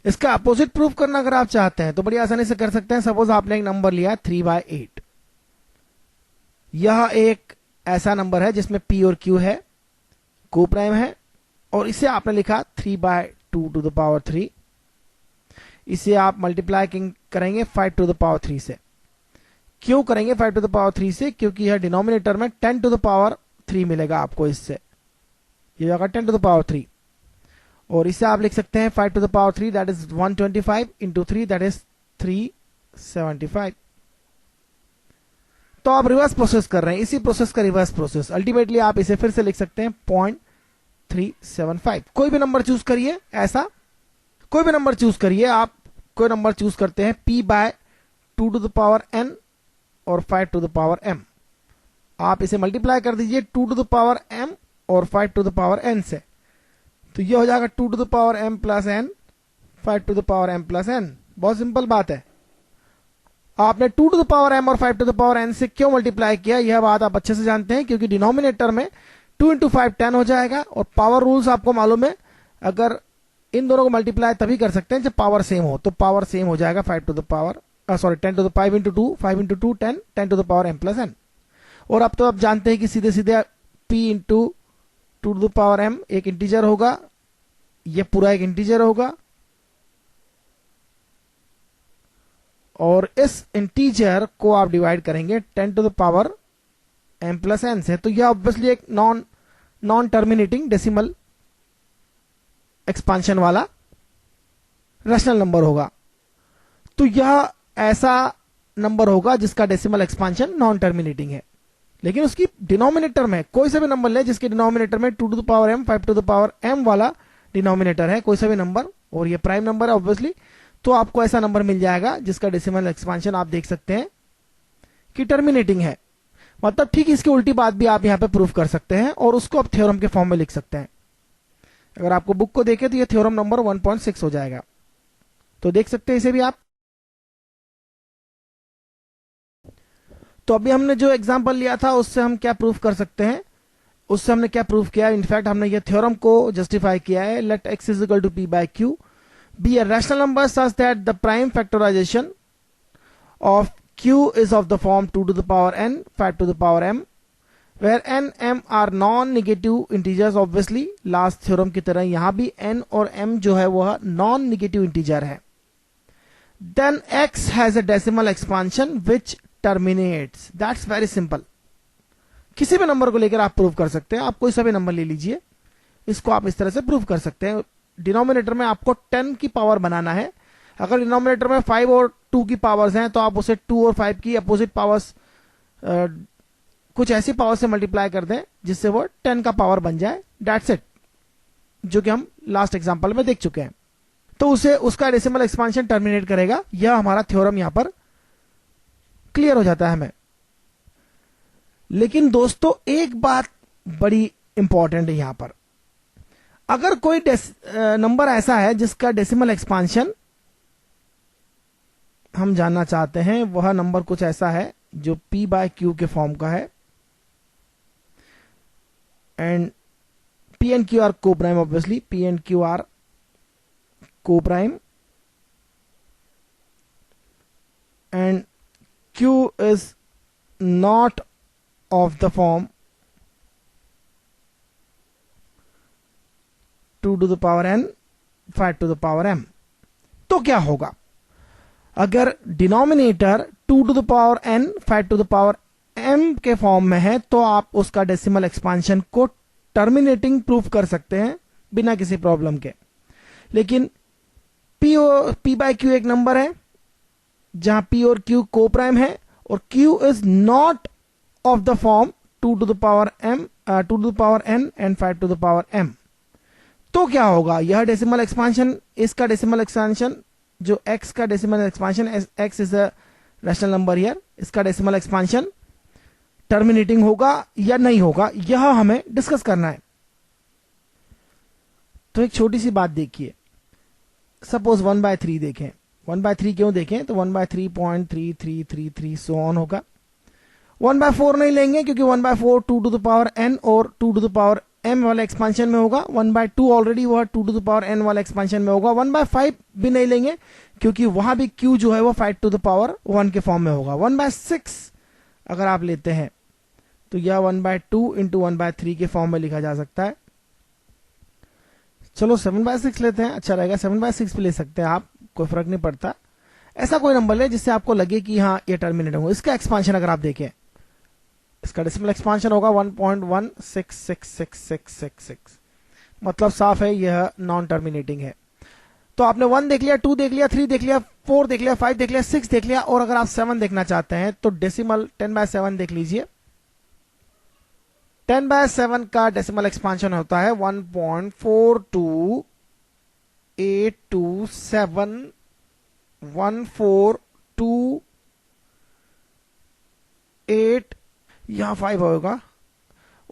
इसका अपोजिट प्रूफ करना अगर आप चाहते हैं तो बड़ी आसानी से कर सकते हैं। सपोज आपने एक नंबर लिया 3/8, यह एक ऐसा नंबर है जिसमें p और q है, को प्राइम है, और इसे आपने लिखा 3/2 to the power 3। इसे आप मल्टीप्लाई करेंगे 5 to the power 3 से। क्यों करेंगे 5 to the power 3 से? क्योंकि यह डिनोमिनेटर में 10 to the power 3 मिलेगा आपको, इससे ये होगा 10 to the power 3। और इसे आप लिख सकते हैं 5 to the power 3 that is 125 into 3 that is 375। तो आप रिवर्स प्रोसेस कर रहे हैं, इसी प्रोसेस का रिवर्स प्रोसेस। अल्टीमेटली आप इसे फिर से लिख सकते हैं 0.375। कोई भी नंबर चूज करिए, ऐसा कोई भी नंबर चूज करिए, आप कोई नंबर चूज करते हैं p/2 to the power n और 5 to the power m। आप इसे मल्टीप्लाई कर दीजिए 2 to the power m और 5 to the power n से, तो ये हो जाएगा 2 to the power m plus n, 5 to the power m plus n। बहुत सिंपल बात है। आपने 2 to the power m और 5 to the power n से क्यों मल्टीप्लाई किया, यह बात आप अच्छे से जानते हैं, क्योंकि डिनोमिनेटर में 2 into 5 10 हो जाएगा, और पावर रूल्स आपको मालूम है, अगर इन दोनों को मल्टीप्लाई तभी कर सकते हैं जब पावर सेम हो, तो पावर सेम हो जाएगा 5 to the power 10 to the 5 into 2, 5 into 2 10, 10 to the power m plus n। और अब तो आप जानते हैं कि सीधे सीधे p into 2 to the power m एक इंटीजर होगा, ये पूरा एक इंटीजर होगा, और इस इंटीजर को आप डिवाइड करेंगे 10 to the power m plus n से, तो यह ऑब्वियसली एक नॉन टर्मिनेटिंग डेसिमल एक्सपांशन वाला रैशनल नंबर होगा। तो यह ऐसा नंबर होगा जिसका डेसिमल एक्सपांशन नॉन टर्मिनेटिंग है, लेकिन उसकी डिनोमिनेटर में कोई सा भी नंबर ले जिसके डिनोमिनेटर में 2 to the power m 5 to the power m वाला डिनोमिनेटर है, कोई सा भी नंबर, और ये प्राइम नंबर है ऑब्वियसली, तो आपको ऐसा नंबर मिल जाएगा जिसका डेसिमल एक्सपांशन आप देख सकते हैं कि टर्मिनेटिंग है। मतलब ठीक इसकी उल्टी बात भी आप यहां पे प्रूफ कर सकते हैं, और उसको आप थ्योरम के फॉर्म में लिख सकते हैं। अगर आपको बुक को देखें तो ये थ्योरम नंबर 1.6 हो जाएगा, तो देख सकते हैं इसे भी आप। तो अभी हमने जो एग्जांपल लिया था उससे हम क्या प्रूफ कर सकते हैं, उससे हमने क्या प्रूफ किया, इनफैक्ट हमने ये थ्योरम को जस्टिफाई किया है। Let x is equal to p/q be a rational number such that the prime factorisation of q is of the form 2 to the power n 5 to the power m where n m are non negative integers। obviously last theorem की तरह यहां भी n और m जो है वह non negative integer है। then x has a decimal expansion which terminates। that's very simple। किसी भी नंबर को लेकर आप प्रूव कर सकते हैं, आप कोई सा भी नंबर ले लीजिए, इसको आप इस तरह से प्रूव कर सकते हैं। डिनोमिनेटर में आपको 10 की पावर बनाना है, अगर डिनोमिनेटर में 5 और 2 की पावर्स हैं तो आप उसे 2 और 5 की अपोजिट पावर्स कुछ ऐसी पावर से मल्टीप्लाई कर दें जिससे वो 10 का पावर बन जाए, दैट्स इट, जो कि हम लास्ट एग्जांपल में देख चुके हैं। तो उसे उसका डेसिमल एक्सपांशन टर्मिनेट करेगा, यह हमारा थ्योरम यहां पर क्लियर हो जाता है हमें। लेकिन दोस्तों एक बात बड़ी इंपॉर्टेंट है यहां पर, अगर कोई नंबर ऐसा है जिसका डेसिमल एक्सपांशन हम जानना चाहते हैं, वह नंबर कुछ ऐसा है जो p बाय क्यू के फॉर्म का है, and p and q are को prime, obviously p and q are को prime, and q is not of the form 2 to the power n 5 to the power m। तो क्या होगा अगर denominator 2 to the power n 5 to the power m के form में है, तो आप उसका डेसिमल एक्सपांशन को टर्मिनेटिंग प्रूफ कर सकते हैं बिना किसी प्रॉब्लम के। लेकिन p बाय q एक नंबर है जहां p और q को प्राइम है, और q is not of the form 2 to the power m 2 to the power n and 5 to the power m। तो क्या होगा, यह डेसिमल एक्सपांशन, इसका डेसिमल एक्सपांशन जो x का decimal expansion, x is a rational number here, इसका decimal expansion terminating होगा या नहीं होगा, यह हमें डिस्कस करना है। तो एक छोटी सी बात देखिए, सपोज 1/3 देखें, 1/3 क्यों देखें, तो 1/3.3333 सो ऑन होगा। 1/4 नहीं लेंगे क्योंकि 1/4 2 to the power n और 2 to the power m वाले एक्सपांशन में होगा। 1/2 ऑलरेडी वह 2 to the power n वाले एक्सपांशन में होगा। 1/5 भी नहीं लेंगे क्योंकि वहां भी q जो है वो 5 to the power 1 के फॉर्म में होगा। 1/6 अगर आप लेते हैं तो यह 1/2 इंटू 1/3 के फॉर्म में लिखा जा सकता है। चलो 7/6 लेते हैं, अच्छा रहेगा। 7/6 भी ले सकते हैं आप, कोई फर्क नहीं पड़ता। ऐसा कोई नंबर ले जिससे आपको लगे कि हाँ ये टर्मिनेट होगा। इसका एक्सपांशन अगर आप देखें, इसका डेसिमल एक्सपांशन होगा 1.166666, मतलब साफ है यह नॉन टर्मिनेटिंग है। तो आपने 1 देख लिया, 2 देख लिया, 3 देख लिया, 4 देख लिया, 5 देख लिया, 6 देख लिया, और अगर आप 7 देखना चाहते हैं तो डेसिमल 10/7 देख लीजिए। 10/7 का डेसिमल एक्सपांशन होता है 1.42827142 यहां 5 होगा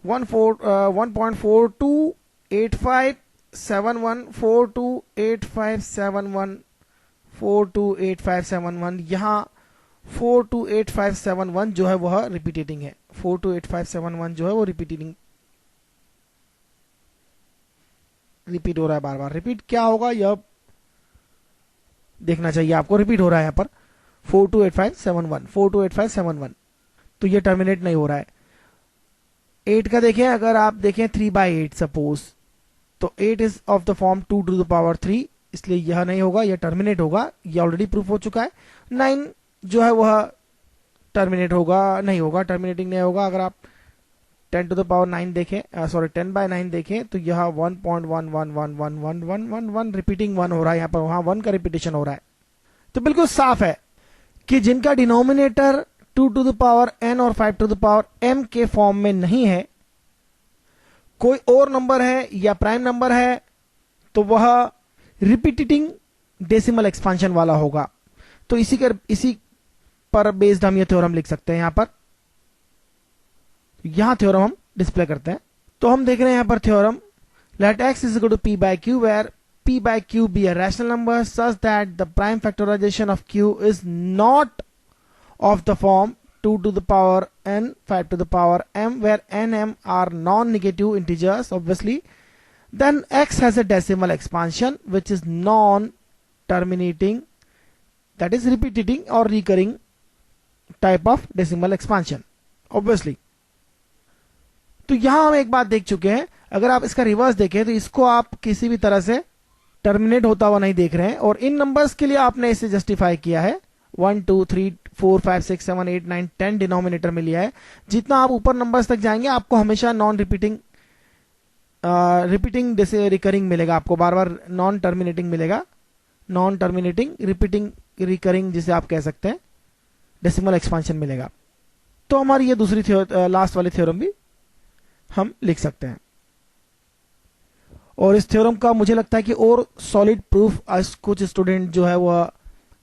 1.428571428571 यहां 428571 जो है वह रिपीटेटिंग है। 428571 जो है वो रिपीट हो रहा है, बार बार रिपीट। क्या होगा यह देखना चाहिए आपको, रिपीट हो रहा है यहां पर 428571 तो ये टर्मिनेट नहीं हो रहा है। 8 का देखें, अगर आप देखें 3/8 सपोज, तो 8 is of the form 2 to the power 3, इसलिए यह नहीं होगा, यह टर्मिनेट होगा, यह ऑलरेडी प्रूफ हो चुका है। 9 जो है वह टर्मिनेट होगा, नहीं होगा, टर्मिनेटिंग नहीं होगा। अगर आप 10 to the power 9 देखें, 10/9 देखें, तो यह 1.11111111 रिपीटिंग 1 हो रहा है, यहाँ पर वहां 1 का रिपीटेशन हो रहा है। तो बिल्कुल साफ है कि जिनका denominator 2 to the power n और 5 to the power m के फॉर्म में नहीं है, कोई और नंबर है या प्राइम नंबर है, तो वह रिपीटिंग डेसिमल एक्सपांशन वाला होगा। तो इसी पर बेस्ड हम ये थ्योरम लिख सकते हैं। यहां थ्योरम हम डिस्प्ले करते हैं। तो हम देख रहे हैं यहां पर theorem, let x is equal to p by q where p by q be a rational number such that the prime factorisation of q is not of the form 2 to the power n 5 to the power m where n m are non-negative integers obviously, then x has a decimal expansion which is non-terminating, that is repeating or recurring type of decimal expansion obviously। तो यहां हम एक बात देख चुके हैं, अगर आप इसका रिवर्स देखें तो इसको आप किसी भी तरह से टर्मिनेट होता हुआ नहीं देख रहे हैं, और इन नंबर्स के लिए आपने इसे जस्टिफाई किया है। 1 2 3 4 5 6 7 8 9 10 डिनोमिनेटर में लिया है। जितना आप ऊपर नंबर्स तक जाएंगे आपको हमेशा नॉन रिपीटिंग जैसे रिकरिंग मिलेगा, आपको बार बार नॉन टर्मिनेटिंग मिलेगा, नॉन टर्मिनेटिंग रिपीटिंग रिकरिंग जिसे आप कह सकते हैं डेसिमल एक्सपांशन मिलेगा। तो हमारी ये दूसरी लास्ट वाली थ्योरम भी हम लिख सकते हैं, और इस थ्योरम का मुझे लगता है कि और सॉलिड प्रूफ कुछ स्टूडेंट जो है वह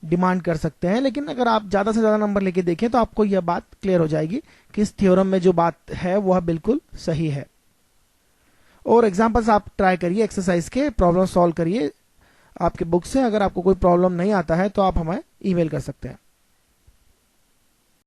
डिमांड कर सकते हैं, लेकिन अगर आप ज़्यादा से ज़्यादा नंबर लेके देखें तो आपको यह बात क्लियर हो जाएगी कि इस थ्योरम में जो बात है वह बिल्कुल सही है। और एग्जाम्पल्स आप ट्राई करिए, एक्सरसाइज के प्रॉब्लम सॉल्व करिए आपके बुक से। अगर आपको कोई प्रॉब्लम नहीं आता है तो आप हमें ईमेल कर सकते हैं।